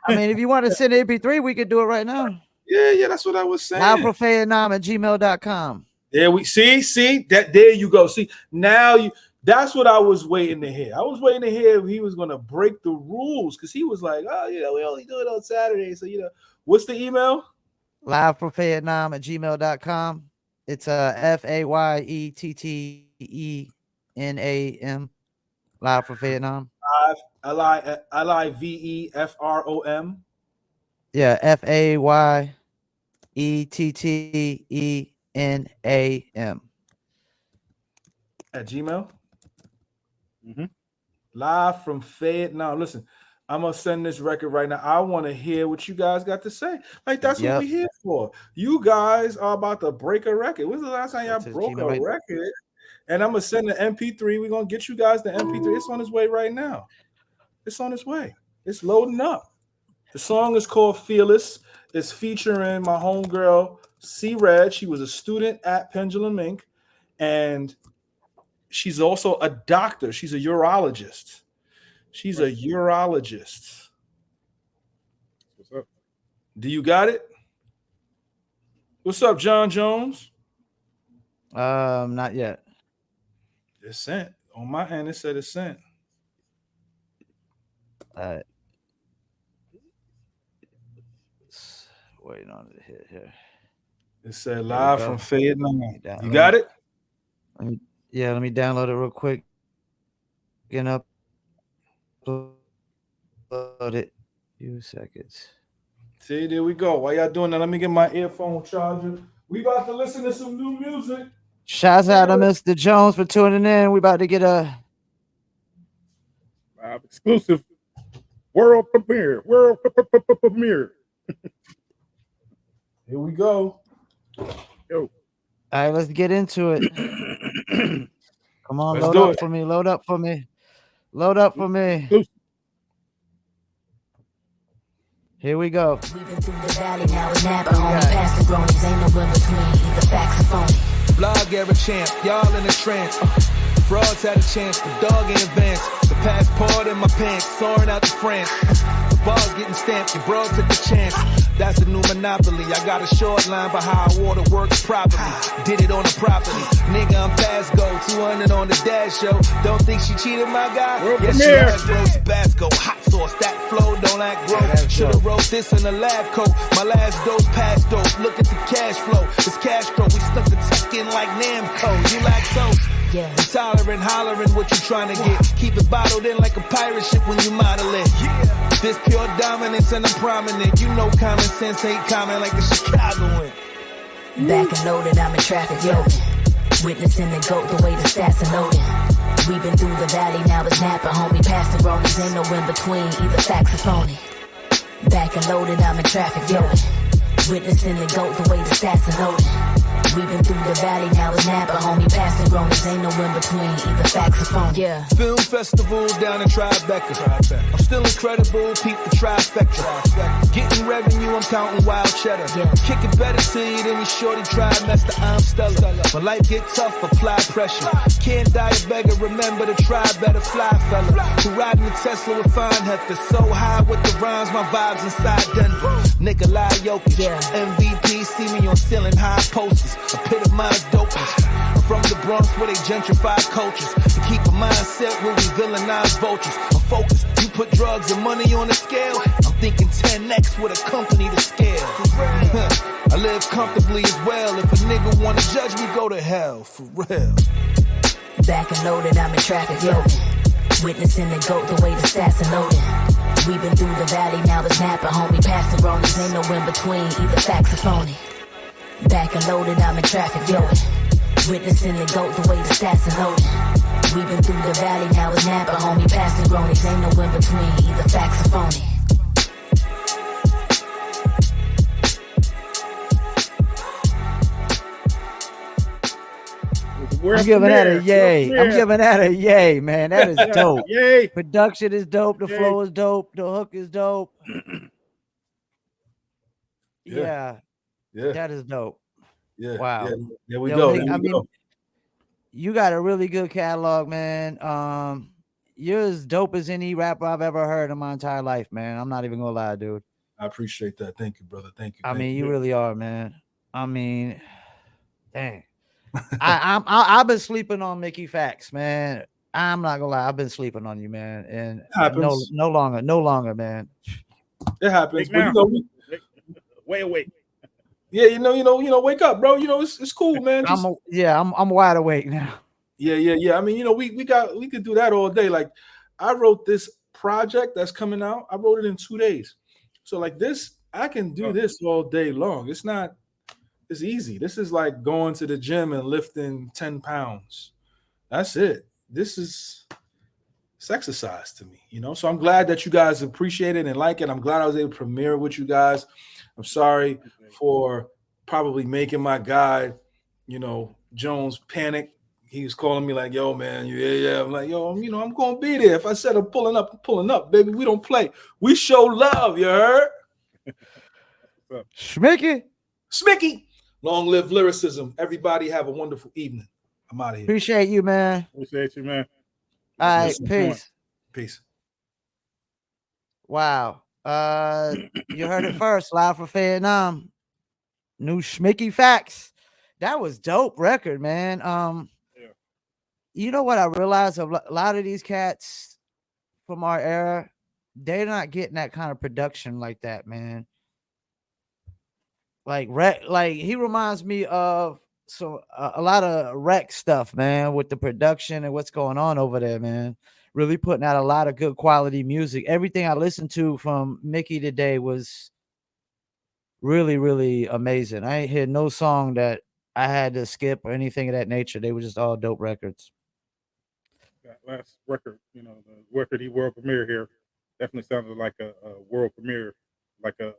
I mean, if you want to send MP3, we could do it right now. Yeah, that's what I was saying. livefromfayettenam@gmail.com. There we see that. There you go. See, now that's what I was waiting to hear. I was waiting to hear if he was gonna break the rules, because he was like, oh, we only do it on Saturday. So what's the email? livefromfayettenam@gmail.com. It's FAYETTENAM. Live from Fayettenam. LIVEFROM. Yeah, FAYETTENAM. At Gmail. Mm-hmm. Live from Fayettenam. Listen, I'm gonna send this record right now. I want to hear what you guys got to say. Like, that's what we're here for. You guys are about to break a record. When's the last time y'all broke a record? And I'm gonna send the MP3. We're gonna get you guys the MP3. It's on its way right now. It's on its way. It's loading up. The song is called Fearless. It's featuring my homegirl C Red. She was a student at Pendulum Inc. And she's also a doctor. She's a urologist. She's a urologist. What's up? Do you got it? What's up, John Jones? Not yet. It's sent. On my end, it said it's sent. All right. Waiting on it to hit here. It said live from Fayettenam. You got it? Let me download it real quick. Get up. Load it. Few seconds. See, there we go. While y'all doing that, let me get my earphone charger. We about to listen to some new music. Shouts out to Mr. Jones for tuning in. We about to get a exclusive world premiere. Here we go. Yo. All right, let's get into it. Come on, Let's load do up it. for me. Load up for me. Load up for me. Here we go. We've been through the valley, now it's Napa, homie. Past the grownies, ain't no in between. Either facts or phony. Blog era champ, y'all in a trance. Frauds had a chance, the dog in advance. The passport in my pants, soaring out to France. The ball's getting stamped, your bro took a chance. That's a new monopoly. I got a short line by how water works properly. Did it on the property. Nigga, I'm fast go. 200 on the dash show. Don't think she cheated, my guy? Yes, she has, bro. Tabasco, hot sauce, that flow, don't act broke. Should've wrote this in a lab coat. My last dose passed dope. Look at the cash flow. It's Castro. We snuck the tuck in like Namco. You lactose? Yeah. Intolerant, hollering what you trying to get. Keep it bottled in like a pirate ship when you model it. Yeah. This pure dominance and I'm prominent. You know common sense ain't common like a Chicagoan. Back and loaded, I'm in traffic loading. Witnessing the goat, the way the stats are loading. We've been through the valley, now it's Napa, homie. Past the grownies, ain't no in between. Either facts or phony. Back and loaded, I'm in traffic loading. Witnessing the goat, the way the stats are loading. We've been through the valley, now it's Napa, homie. Past the grownies, ain't no in between. Either facts or phony. Yeah. Film festival down in Tribeca. I'm still incredible, peep the trifecta. Getting revenue, I'm counting wild cheddar. Yeah. Kick it better to you than your shorty trimester, I'm stellar. When life get tough, apply pressure. Can't die a beggar, remember to try better, fly fella. Who riding the Tesla with fine hefter. So high with the rhymes, my vibes inside Denver. Nikolai Jokic, Yeah. MVP, see me on ceiling high posters. Epitomize dopeness. I'm from the Bronx where they gentrify cultures. To keep a mindset where we villainize vultures. I'm focused. You put drugs and money on the scale. I'm thinking 10x with a company to scale. I live comfortably as well. If a nigga wanna judge me, go to hell. For real. Back and loaded, I'm in traffic, loading. Witnessing the goat, the way the stats are loading. We've been through the valley, now it's Napa, homie. Past the bronies, ain't no in between, either facts or phony. Back and loaded, I'm in traffic, loading. Witnessing the goat, the way the stats are loading. We've been through the valley, now it's Napa, homie. Past the bronies, ain't no in between, either facts or phony. I'm giving that a yay. I'm giving that a yay, man. That is dope. Yay. Production is dope. The Yay. flow is dope. The hook is dope. Yeah. That is dope. Yeah. Wow. Yeah. There we Yo, go. Nick, There we go. You got a really good catalog, man. You're as dope as any rapper I've ever heard in my entire life, man. I'm not even gonna lie, dude. I appreciate that. Thank you, brother. Thank you. I mean, you. you really are, man. I mean, dang. I've been sleeping on Mickey Factz, man. I'm not gonna lie, I've been sleeping on you, man. And no longer, man. It happens. But wait. Yeah, you know, wake up, bro. You know, it's cool, man. I'm wide awake now. Yeah. I mean, you know, we could do that all day. Like, I wrote this project that's coming out. I wrote it in 2 days. So like this, I can do this all day long. It's easy. This is like going to the gym and lifting 10 pounds. That's it. It's exercise to me, you know? So I'm glad that you guys appreciate it and like it. I'm glad I was able to premiere with you guys. I'm sorry for probably making my guy, you know, Jones panic. He was calling me like, yo, man, yeah. I'm like, yo, you know, I'm going to be there. If I said I'm pulling up, baby. We don't play. We show love, you heard? Smicky. Long live lyricism. Everybody have a wonderful evening. I'm out of here. Appreciate you, man. Appreciate you, man. All right, peace. Wow. You heard it first, live from Fayettenam. New Schmicky Factz. That was dope record, man. You know what I realized? A lot of these cats from our era, they're not getting that kind of production like that, man. Like he reminds me of a lot of rec stuff, man, with the production and what's going on over there, man. Really putting out a lot of good quality music. Everything I listened to from Mickey today was really, really amazing. I ain't heard no song that I had to skip or anything of that nature. They were just all dope records. That last record, you know, the record he world premiere here, definitely sounded like a world premiere, like a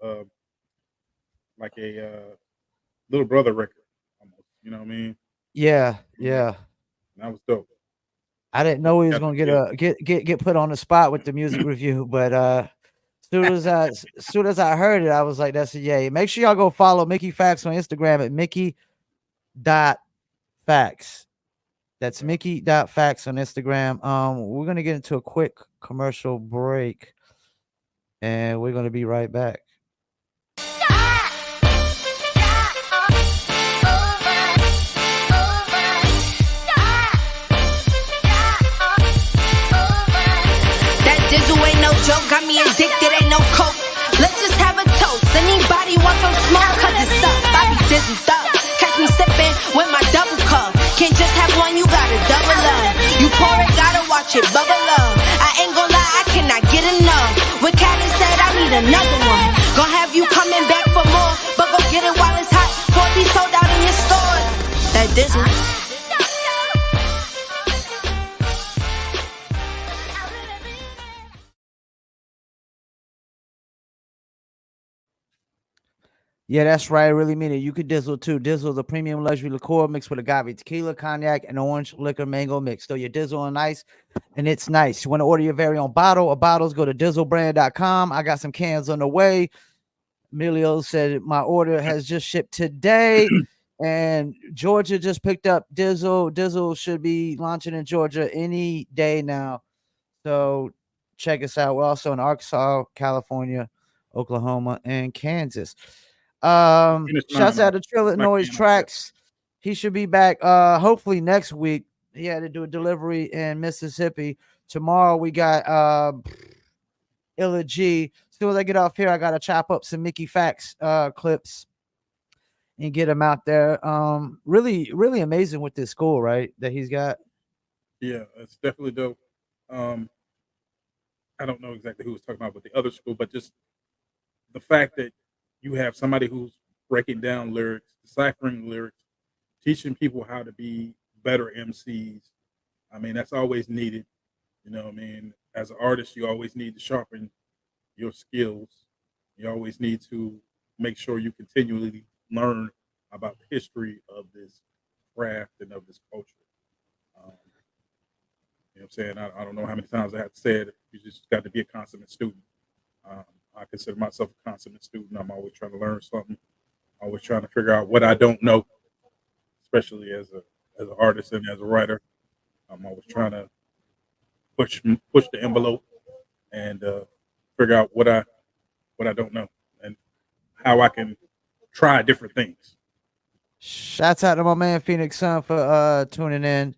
Little Brother record, almost. You know what I mean? Yeah. That was dope. I didn't know he was gonna get put on the spot with the music review, but as soon as I heard it, I was like, "That's a yay!" Make sure y'all go follow Mickey Factz on Instagram at Mickey.Factz. That's Mickey.Factz on Instagram. We're gonna get into a quick commercial break, and we're gonna be right back. Dizzle ain't no joke, got me addicted, ain't no coke. Let's just have a toast. Anybody want some smoke? Cause it's up, I be dizzled up. Catch me sipping with my double cup. Can't just have one, you gotta double up. You pour it, gotta watch it bubble up. I ain't gon' lie, I cannot get enough. What Callie said, I need another one. Gonna have you coming back for more, but go get it while it's hot. Before it be sold out in your store. That dizzle. Yeah, that's right. I really mean it. You could Dizzle too. Dizzle, the premium luxury liqueur mixed with agave tequila, cognac, and orange liquor mango mix. Throw your Dizzle on ice, and it's nice. You want to order your very own bottle or bottles, go to dizzlebrand.com. I got some cans on the way. Emilio said my order has just shipped today, and Georgia just picked up Dizzle. Dizzle should be launching in Georgia any day now. So check us out. We're also in Arkansas, California, Oklahoma, and Kansas. Shouts out to Trillanoyx Trax. He should be back hopefully next week. He had to do a delivery in Mississippi. Tomorrow we got Illa G. As soon as I get off here, I gotta chop up some Mickey Factz clips and get them out there. Really, really amazing with this school, right? That he's got. Yeah, it's definitely dope. Um, I don't know exactly who was talking about with the other school, but just the fact that you have somebody who's breaking down lyrics, deciphering lyrics, teaching people how to be better MCs. I mean, that's always needed. You know, what I mean, as an artist, you always need to sharpen your skills. You always need to make sure you continually learn about the history of this craft and of this culture. Um, you know what I'm saying? I don't know how many times I have said it. You just got to be a consummate student. Um, I consider myself a consummate student. I'm always trying to learn something. Always trying to figure out what I don't know, especially as an artist and as a writer. I'm always trying to push the envelope and figure out what I don't know and how I can try different things. Shouts out to my man Phoenix Sun for tuning in.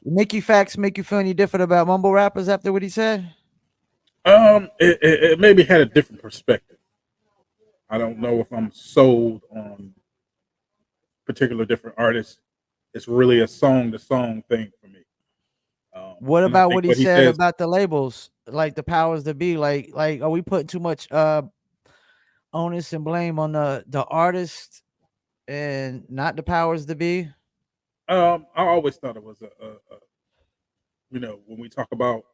Mickey Factz make you feel any different about mumble rappers after what he said? It maybe had a different perspective. I don't know if I'm sold on particular different artists. It's really a song to song thing for me. What And I about think what he what he said says, about the labels, like the powers that be? Like are we putting too much onus and blame on the artist and not the powers that be? I always thought it was when we talk about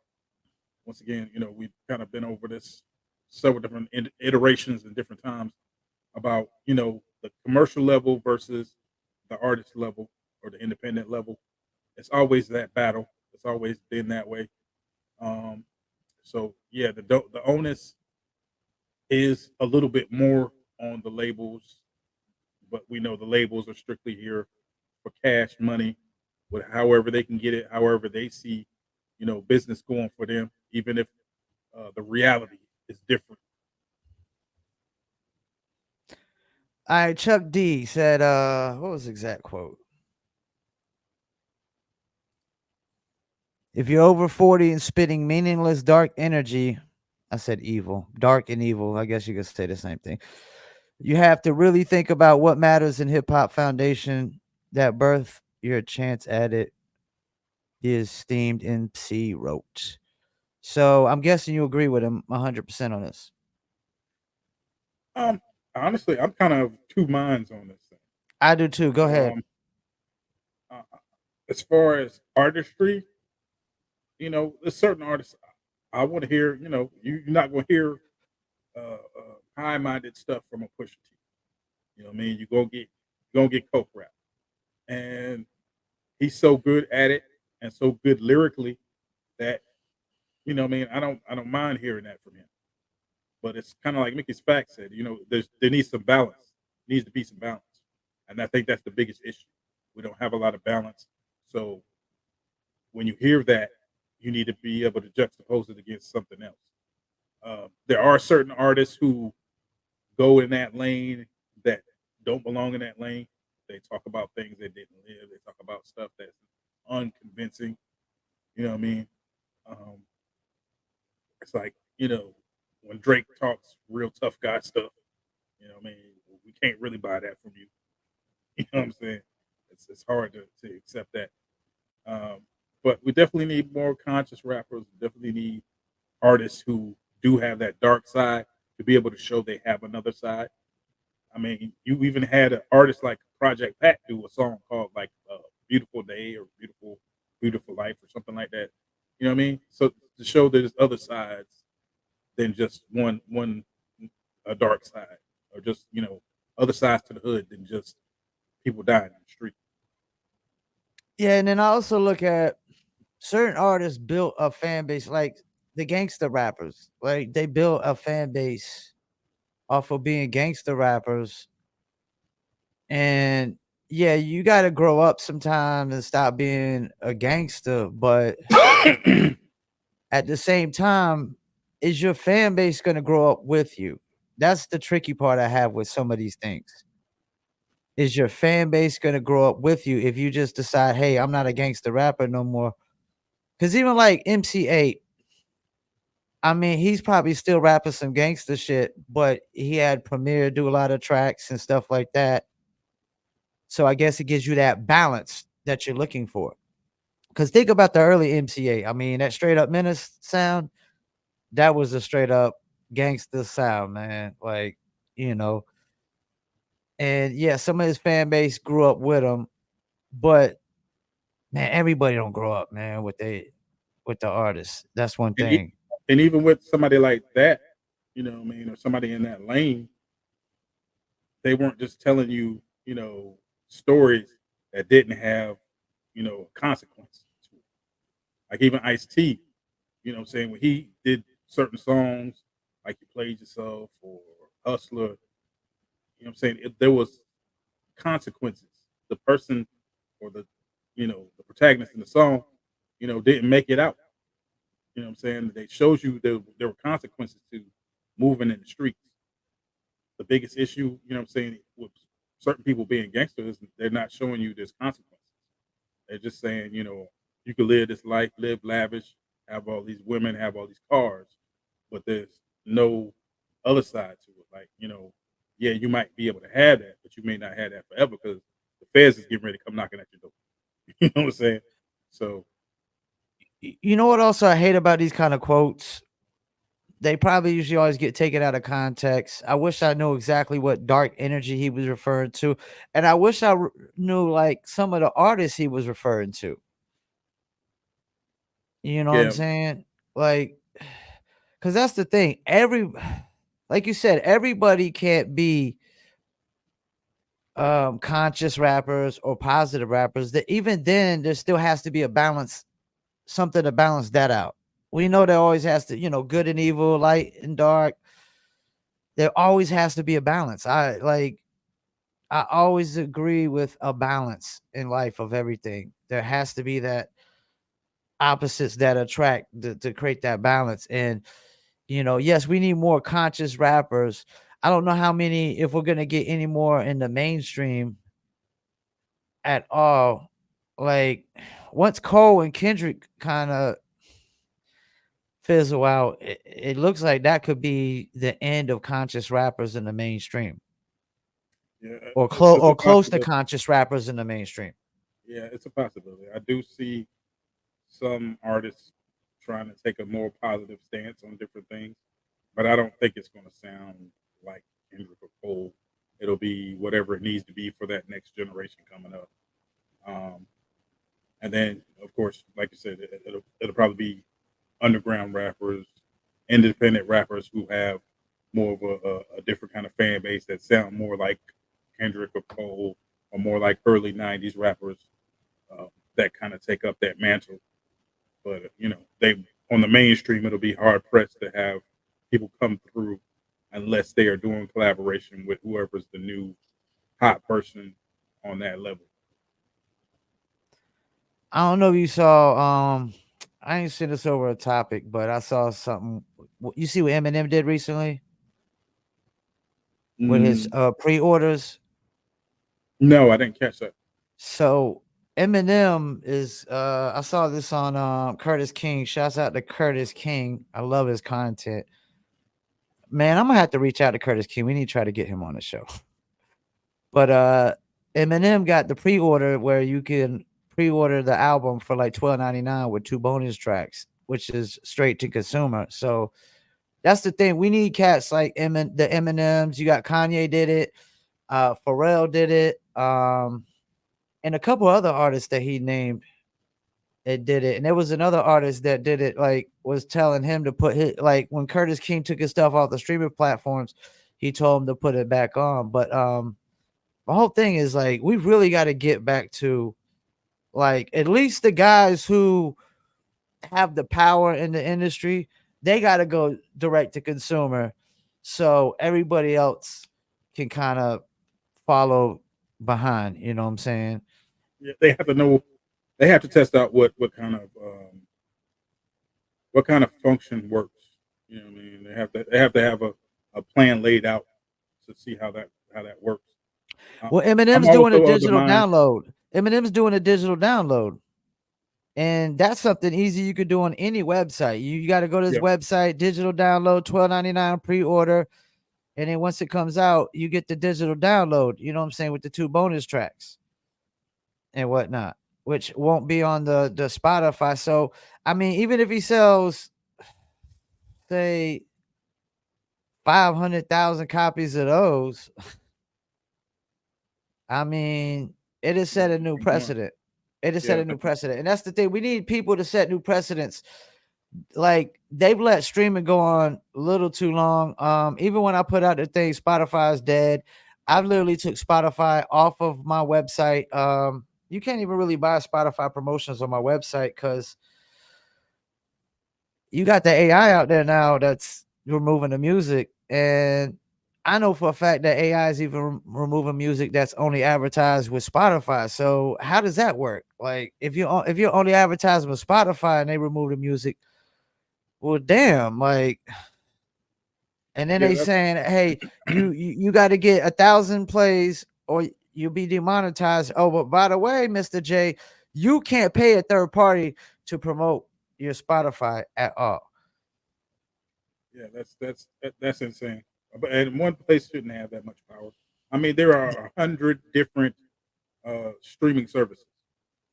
once again, we've kind of been over this several different iterations and different times about the commercial level versus the artist level or the independent level. It's always that battle. It's always been that way. Um, so yeah, the onus is a little bit more on the labels, but we know the labels are strictly here for cash money, with however they can get it, however they see, business going for them, even if the reality is different. All right, Chuck D said, what was the exact quote? If you're over 40 and spitting meaningless dark energy, I said evil, dark and evil. I guess you could say the same thing. You have to really think about what matters in hip hop foundation that birth your chance at it is esteemed MC wrote. So I'm guessing you agree with him 100% on this. Um, Honestly, I'm kind of two minds on this thing. I do too. Go ahead. Uh, as far as artistry, there's certain artists I want to hear. You're not going to hear high-minded stuff from a Pusha T. You know what I mean? You're gonna get coke rap, and he's so good at it and so good lyrically that what I mean. I don't mind hearing that from him. But it's kind of like Mickey's Fact said. There needs some balance. Needs to be some balance, and I think that's the biggest issue. We don't have a lot of balance. So when you hear that, you need to be able to juxtapose it against something else. There are certain artists who go in that lane that don't belong in that lane. They talk about things that didn't live. They talk about stuff that's unconvincing. You know what I mean? Um, it's like when Drake talks real tough guy stuff. I mean, we can't really buy that from you. You know what I'm saying? It's hard to accept that. Um, but we definitely need more conscious rappers. We definitely need artists who do have that dark side to be able to show they have another side. I mean, you even had an artist like Project Pat do a song called like "Beautiful Day" or "Beautiful Life" or something like that. You know what I mean? So to show there's other sides than just one a dark side, or just other sides to the hood than just people dying in the street. Yeah, and then I also look at certain artists built a fan base, like the gangster rappers. Like they built a fan base off of being gangster rappers. And yeah, you got to grow up sometime and stop being a gangster. But at the same time, is your fan base going to grow up with you? That's the tricky part I have with some of these things. Is your fan base going to grow up with you if you just decide, hey, I'm not a gangster rapper no more? Because even like MC8, I mean, he's probably still rapping some gangster shit, but he had Premier do a lot of tracks and stuff like that. So I guess it gives you that balance that you're looking for. Because think about the early MCA. I mean, that straight up menace sound, that was a straight up gangster sound, man. Like, you know, and yeah, some of his fan base grew up with him, but man, everybody don't grow up, man, with the artists. That's one And thing. even with somebody like that, you know what I mean, or somebody in that lane, they weren't just telling you, you know, stories that didn't have, you know, consequences to it. Like even Ice-T, you know what I'm saying, when he did certain songs, like You Played Yourself or Hustler, you know what I'm saying, there was consequences. The person or the, you know, the protagonist in the song, you know, didn't make it out. You know what I'm saying? They shows you there were consequences to moving in the streets. The biggest issue, you know what I'm saying, with certain people being gangsters, they're not showing you there's consequences. They're just saying, you know, you can live this life, live lavish, have all these women, have all these cars, but there's no other side to it. Like, you know, yeah, you might be able to have that, but you may not have that forever because the feds is getting ready to come knocking at your door. You know what I'm saying? So You know what also I hate about these kind of quotes? They probably usually always get taken out of context. I wish I knew exactly what dark energy he was referring to, and I wish I knew like some of the artists he was referring to. You know what I'm yeah, saying? Like, because that's the thing. Like you said, everybody can't be conscious rappers or positive rappers. That even then, there still has to be a balance, something to balance that out. We know there always has to, good and evil, light and dark. There always has to be a balance. I always agree with a balance in life of everything. There has to be that opposites that attract to create that balance. And yes, we need more conscious rappers. I don't know how many, if we're gonna get any more in the mainstream at all. Like once Cole and Kendrick kind of fizzle out, it looks like that could be the end of conscious rappers in the mainstream, yeah, or it's a close to possibility. conscious rappers in the mainstream. Yeah, it's a possibility. I do see some artists trying to take a more positive stance on different things, but I don't think it's going to sound like Kendrick or Cole. It'll be whatever it needs to be for that next generation coming up. Um, and then, of course, like you said, it'll probably be underground rappers, independent rappers who have more of a different kind of fan base that sound more like Kendrick or Cole, or more like early '90s rappers uh, that kind of take up that mantle. But you know, they on the mainstream, it'll be hard pressed to have people come through unless they are doing collaboration with whoever's the new hot person on that level. I don't know if you saw. I ain't seen this over a topic, but I saw something. You see what Eminem did recently with his Mm, pre-orders. no, I didn't catch that. So Eminem is. I saw this on Curtis King. Shouts out to Curtis King. I love his content. Man, I'm gonna have to reach out to Curtis King. We need to try to get him on the show. But Eminem got the pre-order where you can pre-order the album for like $12.99 with 2 bonus tracks, which is straight to consumer. So that's the thing. We need cats like the Eminems. You got Kanye did it, Pharrell did it, and a couple other artists that he named it did it. And there was another artist that did it, like was telling him to put his, like when Curtis King took his stuff off the streaming platforms, he told him to put it back on. But the whole thing is like we really got to get back to like at least the guys who have the power in the industry, they got to go direct to consumer so everybody else can kind of follow behind, you know what I'm saying? Yeah, they have to know. They have to test out what kind of function works. You know what I mean? They have to have a plan laid out to see how that works. Well, I'm Eminem's doing a also of the digital mind. download. Eminem's doing a digital download. And that's something easy you could do on any website. You got to go to this Yeah, website, digital download, $12.99 pre-order. And then once it comes out, you get the digital download, you know what I'm saying, with the 2 bonus tracks and whatnot. which won't be on the Spotify. So I mean, even if he sells, say, 500,000 copies of those, I mean, it has set a new precedent. It has set a new precedent, and that's the thing. We need people to set new precedents. Like, they've let streaming go on a little too long. Even when I put out the thing, Spotify is dead, I've literally took Spotify off of my website. You can't even really buy Spotify promotions on my website because you got the AI out there now that's removing the music. And I know for a fact that AI is even removing music that's only advertised with Spotify. So how does that work? Like, if you're only advertising with Spotify and they remove the music, well, damn, like, and then they saying, hey, you got to get 1,000 plays or you'll be demonetized. Oh, but by the way, Mr. J, you can't pay a third party to promote your Spotify at all. Yeah, that's insane. And one place shouldn't have that much power. I mean, there are 100 different streaming services,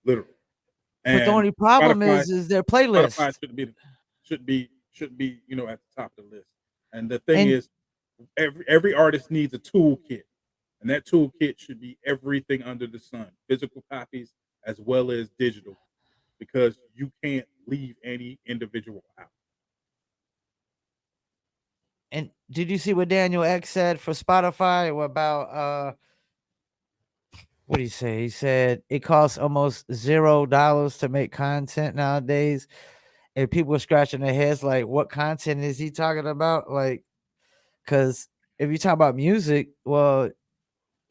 literally. And but the only problem Spotify, is their playlist. Spotify should be at the top of the list. And the thing is, every artist needs a toolkit, and that toolkit should be everything under the sun, physical copies as well as digital, because you can't leave any individual out. And did you see what Daniel X said for Spotify about what did he say? He said it costs almost $0 to make content nowadays. And people were scratching their heads like, what content is he talking about? Like, because if you talk about music, well,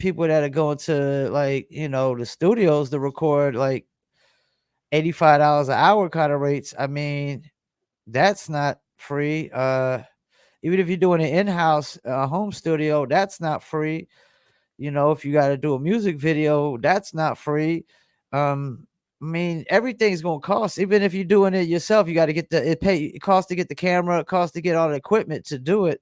people that are going to, like, the studios to record like $85 an hour kind of rates, I mean, that's not free. Even if you're doing an in-house home studio, that's not free. If you got to do a music video, that's not free. I mean, everything's gonna cost. Even if you're doing it yourself, you got to get it costs to get the camera, it costs to get all the equipment to do it.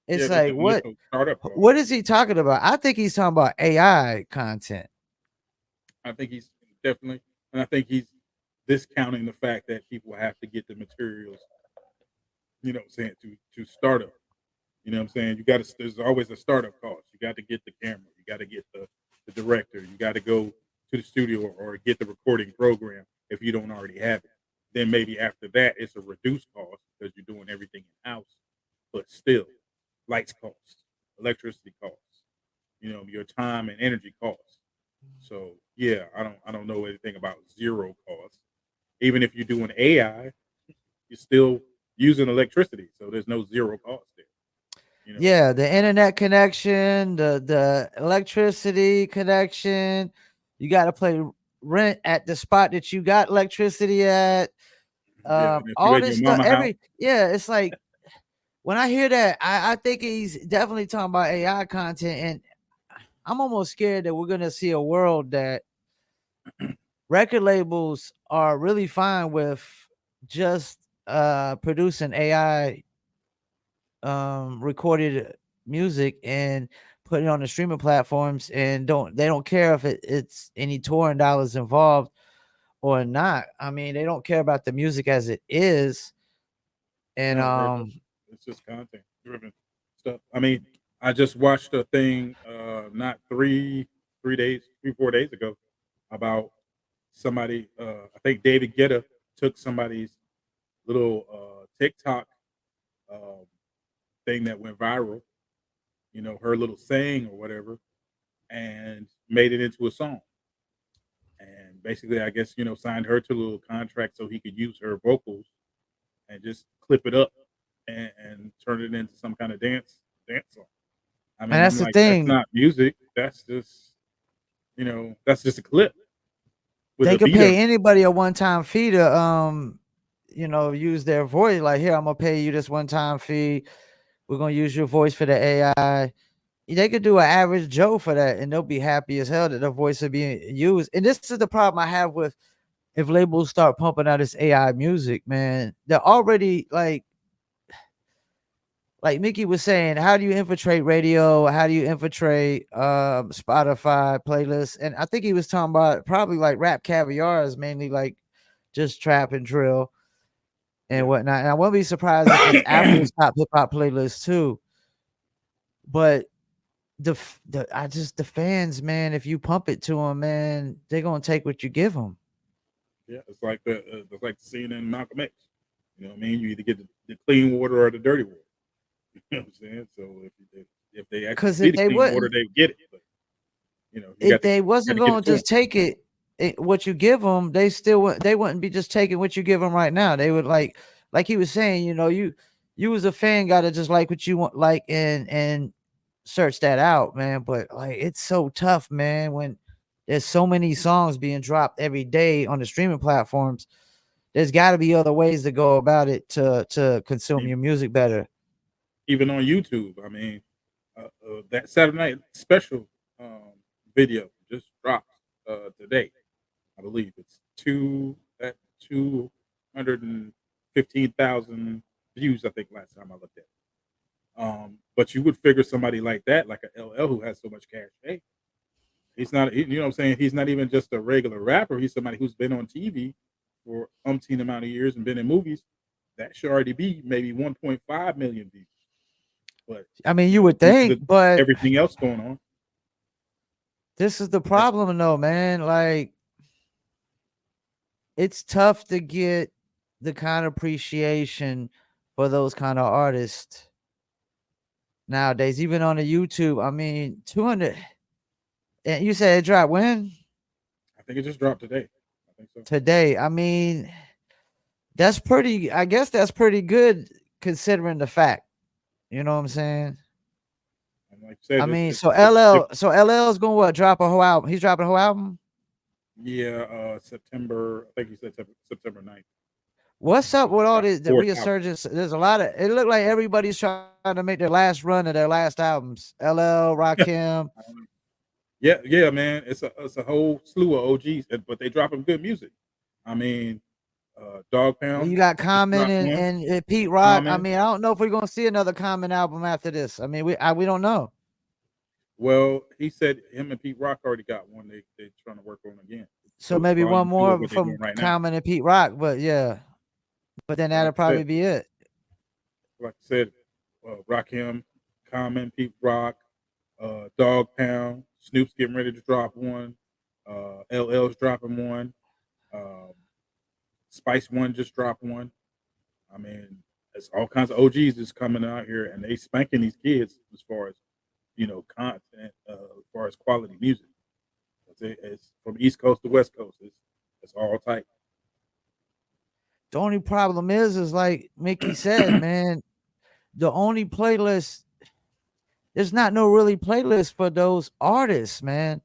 It's like, what is he talking about? I think he's talking about AI content. I think he's definitely, and I think he's discounting the fact that people have to get the materials, saying to start up. You know what I'm saying? There's always a startup cost. You got to get the camera, you got to get the director, you got to go to the studio or get the recording program if you don't already have it. Then maybe after that, it's a reduced cost because you're doing everything in house. But still, lights cost, electricity costs, your time and energy costs. So yeah, I don't know anything about zero cost. Even if you're doing AI, you're still using electricity, so there's no zero cost there. Yeah, the internet connection, the electricity connection, you got to pay rent at the spot that you got electricity at. All this stuff, it's like, when I hear that, I think he's definitely talking about AI content, and I'm almost scared that we're gonna see a world that record labels are really fine with just producing AI recorded music and put it on the streaming platforms, and they don't care if it's any touring dollars involved or not. I mean, they don't care about the music as it is. And it's just content driven stuff. I mean, I just watched a thing not 4 days ago about somebody, I think David Guetta took somebody's little TikTok thing that went viral, her little saying or whatever, and made it into a song. And basically, I guess, signed her to a little contract so he could use her vocals and just clip it up and turn it into some kind of dance song. I mean, that's I'm the like, thing. That's not music. That's just, that's just a clip. They could pay anybody a one-time fee to use their voice. Like, here, I'm gonna pay you this one-time fee. We're gonna use your voice for the AI. They could do an average Joe for that, and they'll be happy as hell that their voice is being used. And this is the problem I have with, if labels start pumping out this AI music, man. They're already like like Mickey was saying, how do you infiltrate radio? How do you infiltrate Spotify playlists? And I think he was talking about probably like Rap Caviar is mainly like just trap and drill and whatnot. And I wouldn't be surprised if it's Apple's top hip hop playlist too. But the fans, man, if you pump it to them, man, they're gonna take what you give them. Yeah, it's like the scene in Malcolm X. You know what I mean? You either get the clean water or the dirty water. You know what I'm saying? So if they actually see the clean water, they get it. But, you know, if they wasn't going to just take what you give them, they wouldn't be just taking what you give them right now. They would like he was saying, you know, you as a fan got to just like what you want, like, and search that out, man. But like, it's so tough, man, when there's so many songs being dropped every day on the streaming platforms. There's got to be other ways to go about it to consume your music better. Even on YouTube, I mean, that Saturday Night Special video just dropped today. I believe it's 215,000 views. I think last time I looked at it. But you would figure somebody like that, like a LL who has so much cash, hey, he's not, you know what I'm saying? He's not even just a regular rapper. He's somebody who's been on TV for umpteen amount of years and been in movies. That should already be maybe 1.5 million views. But I mean, you would think, but everything else going on. This is the problem, though, man. Like, it's tough to get the kind of appreciation for those kind of artists nowadays, even on the YouTube. I mean, 200. And you said it dropped when? I think it just dropped today. I think so. Today. I mean, that's pretty. I guess that's pretty good considering the fact. You know what I'm saying? And like I said, I mean, so LL's going to drop a whole album. He's dropping a whole album? Yeah, September. I think he said September 9th. What's up with all the resurgence? There's a lot of. It looked like everybody's trying to make their last run of their last albums. LL, Rakim. Yeah, man. It's a whole slew of OGs, but they dropping good music. I mean, Dog Pound. You got Common and Pete Rock. Common. I mean, I don't know if we're gonna see another Common album after this. I mean, we don't know. Well, he said him and Pete Rock already got one. They're trying to work on again. So maybe one more from Common and Pete Rock, but yeah. But then that'll probably be it. Like I said, Rakim, Common, Pete Rock, Dog Pound, Snoop's getting ready to drop one. LL's dropping one. Spice One just dropped one. I mean, it's all kinds of OGs just coming out here, and they spanking these kids as far as, you know, content, as far as quality music. It's from East Coast to West Coast. It's all tight. The only problem is like Mickey said, man, the only playlist, there's not no really playlist for those artists, man.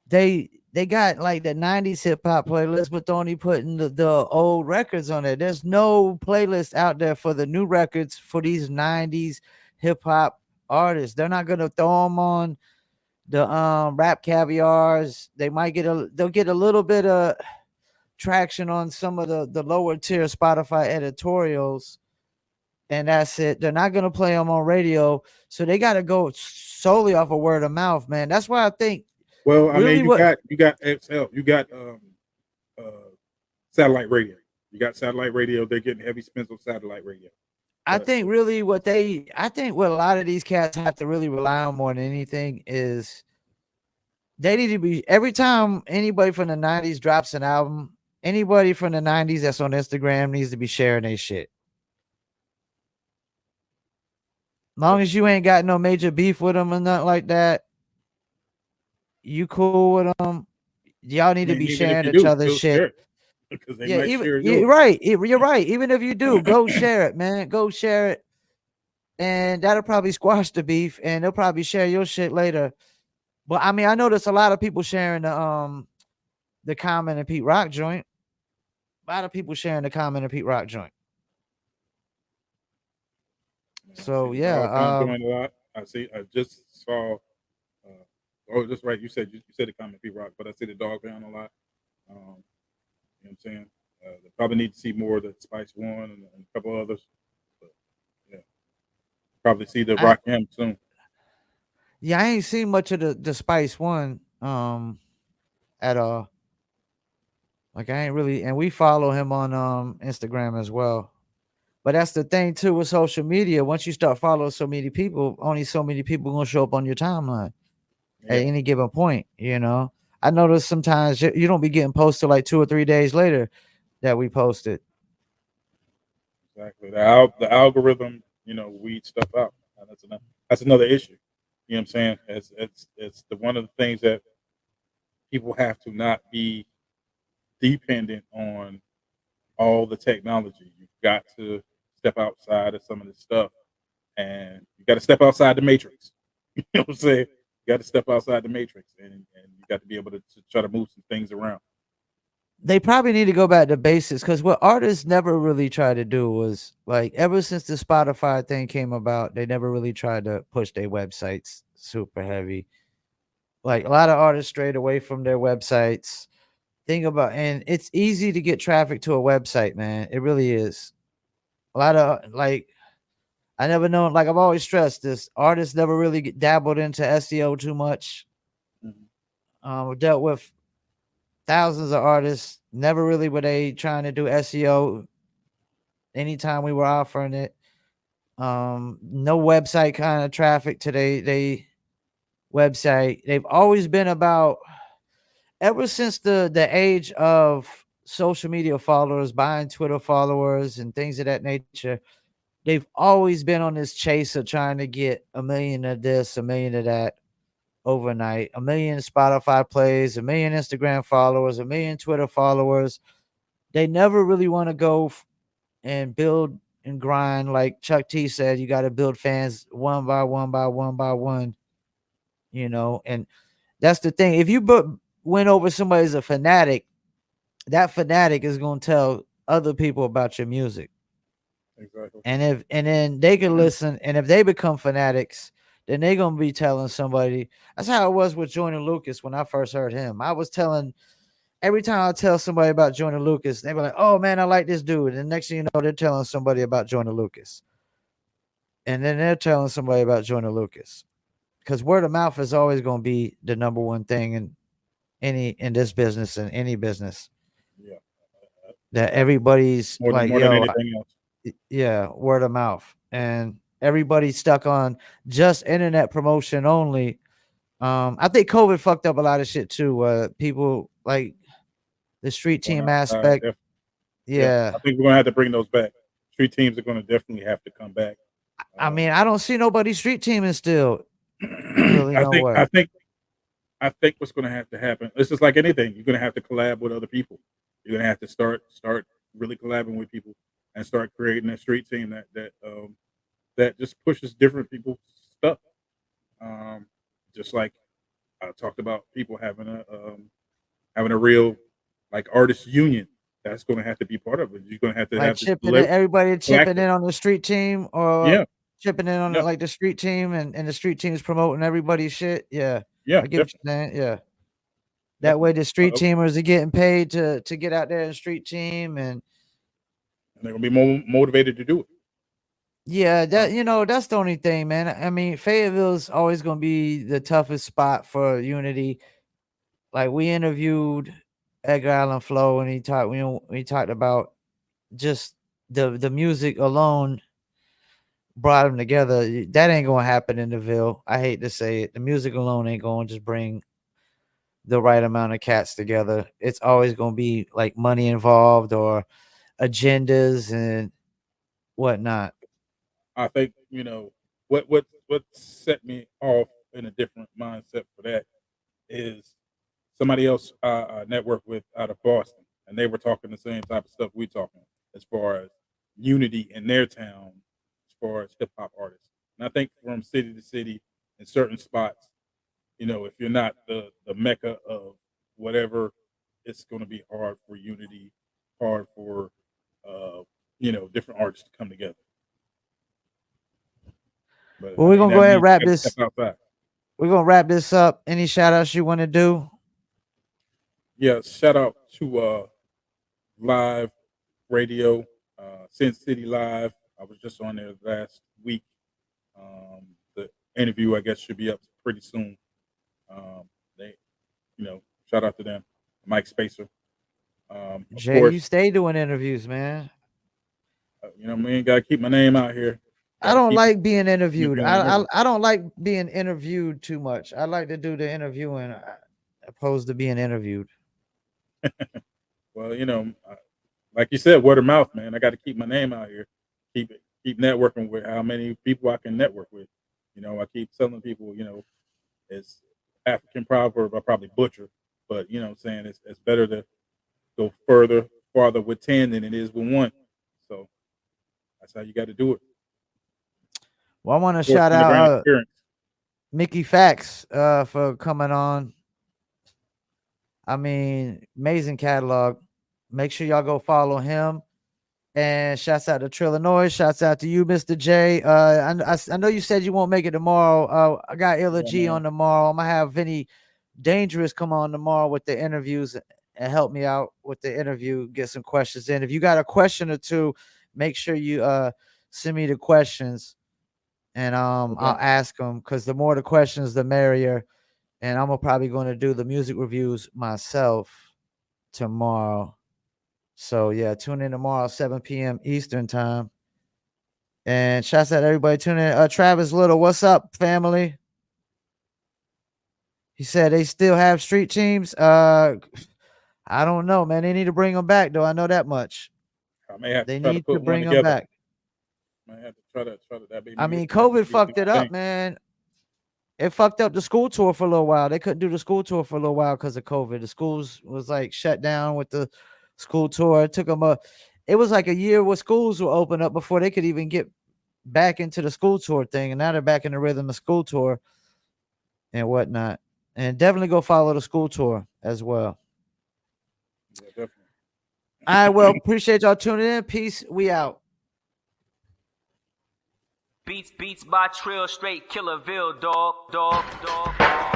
They got like the 90s hip hop playlist, but they're only putting the old records on there. There's no playlist out there for the new records for these 90s hip hop artists. They're not gonna throw them on the Rap Caviars. They'll get a little bit of traction on some of the lower tier Spotify editorials, and that's it. They're not gonna play them on radio, so they got to go solely off of word of mouth, man. That's why I think. Well, I mean, you got XL, you got satellite radio. You got satellite radio. They're getting heavy spins on satellite radio. I think really what a lot of these cats have to really rely on more than anything is they need to be, every time anybody from the 90s drops an album, anybody from the 90s that's on Instagram needs to be sharing their shit. Long as you ain't got no major beef with them or nothing like that, you cool with them, y'all need to be sharing each other's shit. Because they might share yours. You're right. You're right. Even if you do, go share it, man. Go share it. And that'll probably squash the beef, and they'll probably share your shit later. But I mean, I noticed a lot of people sharing the Common and Pete Rock joint. A lot of people sharing the Common and Pete Rock joint. So yeah, doing a lot. I just saw. That's right. You said the Common Pete Rock, but I see the Dog Pound a lot. You know what I'm saying? They probably need to see more of the Spice One and a couple others. But yeah, probably see the I, Rock M soon. yeah, I ain't seen much of the Spice One at all. Like I ain't really, and we follow him on Instagram as well. But that's the thing too with social media. Once you start following so many people, only so many people gonna show up on your timeline at Yeah, any given point. You know, I notice sometimes you don't be getting posted like 2 or 3 days later that we posted. exactly. The algorithm, weeds stuff out. And that's another issue. You know what I'm saying? It's the one of the things that people have to not be dependent on all the technology. You've got to step outside of some of this stuff, and you got to step outside the matrix. You know what I'm saying? You got to step outside the matrix, and you got to be able to try to move some things around. They probably need to go back to basics because what artists never really tried to do was like ever since the Spotify thing came about, they never really tried to push their websites super heavy. Like a lot of artists strayed away from their websites. Think about, and it's easy to get traffic to a website, man. It really is. A lot of like I never known, like I've always stressed this. Artists never really dabbled into SEO too much. We dealt with thousands of artists. Never really were they trying to do SEO anytime we were offering it. No website kind of traffic to they website. They've always been about ever since the age of social media followers, buying Twitter followers and things of that nature. They've always been on this chase of trying to get a million of this, a million of that overnight, a million Spotify plays, a million Instagram followers, a million Twitter followers. They never really want to go and build and grind. Like Chuck T said, you got to build fans one by one by one by one, and that's the thing. If you win over somebody as a fanatic, that fanatic is going to tell other people about your music. Exactly. And then they can listen, and if they become fanatics, then they're gonna be telling somebody. That's how it was with Joyner Lucas when I first heard him. I was telling every time I tell somebody about Joyner Lucas, they were like, "Oh man, I like this dude." And the next thing you know, they're telling somebody about Joyner Lucas, and then they're telling somebody about Joyner Lucas, because word of mouth is always gonna be the number one thing in this business and any business. Yeah. That everybody's More like, than "Yo, anything else. yeah, word of mouth," and everybody's stuck on just internet promotion only. I think COVID fucked up a lot of shit too. People like the street Going team outside, aspect. yeah, Yeah, I think we're gonna have to bring those back. Street teams are gonna definitely have to come back. I mean, I don't see nobody street teaming still really I think I nowhere. think I think what's gonna have to happen. It's just like anything. You're gonna have to collab with other people. You're gonna have to start really collabing with people and start creating a street team that just pushes different people's stuff. Um, just like I talked about people having a real like artist union. That's going to have to be part of it. You're going to Like have this chipping in, everybody chipping collective. in on the street team or Yeah, chipping in on yeah, like the street team and the street team's promoting everybody's shit. Yeah, yeah, I get what definitely, you're saying. Yeah. That way definitely. the street teamers are getting paid to get out there and street team and And they're going to be more motivated to do it. yeah, that's the only thing, man. I mean, Fayetteville's always gonna be the toughest spot for unity. Like we interviewed Edgar Allan Flo and he talked about just the music alone brought them together. That ain't gonna happen in the Ville. I hate to say it. The music alone ain't gonna just bring the right amount of cats together. It's always gonna be like money involved or agendas and whatnot. I think what set me off in a different mindset for that is somebody else I network with out of Boston, and they were talking the same type of stuff we talking as far as unity in their town, as far as hip hop artists. And I think from city to city, in certain spots, if you're not the mecca of whatever, it's going to be hard for unity, hard for different artists to come together. But Well, we're gonna go that ahead and means you wrap got to step this. outside. We're gonna wrap this up. Any shout outs you want to do? Yeah, shout out to Live Radio, Sin City Live. I was just on there last week. interview, I guess, should be up pretty soon. They, shout out to them, Mike Spacer. Of Jay, course, you stay doing interviews, man. We ain't gotta keep my name out here. I don't like being interviewed. feeling nervous. I don't like being interviewed too much. I like to do the interviewing opposed to being interviewed. Well, like you said, word of mouth, man. I got to keep my name out here. Keep networking with how many people I can network with. I keep telling people, it's African proverb I probably butcher, but what I'm saying it's better to go farther with 10 than it is with 1. So that's how you got to do it. Well, I want to shout out Mickey Factz for coming on. I mean, amazing catalog. Make sure y'all go follow him. And shouts out to Trillanoyx. Shouts out to you, Mr. J. I know you said you won't make it tomorrow. I got Illa G on tomorrow. I'm gonna have Vinny Dangerous come on tomorrow with the interviews and help me out with the interview. Get some questions in. If you got a question or two, make sure you send me the questions, and I'll ask them, because the more the questions, the merrier. And I'm probably going to do the music reviews myself tomorrow. So, yeah, tune in tomorrow, 7 p.m. Eastern time. And shouts out to everybody tuning in. Travis Little, what's up, family? He said they still have street teams. I don't know, man. They need to bring them back, though. I know that much. I may have they to try need to put to bring one them together. back. I have to try to that. I mean, COVID fucked it up, man. It fucked up the school tour for a little while. They couldn't do the school tour for a little while because of COVID. The schools was like shut down with the school tour. It took them it was like a year where schools were open up before they could even get back into the school tour thing. And now they're back in the rhythm of school tour and whatnot. And definitely go follow the school tour as well. Yeah, definitely. All right, well, appreciate y'all tuning in. Peace. We out. Beats by Trill, straight Killerville, dog.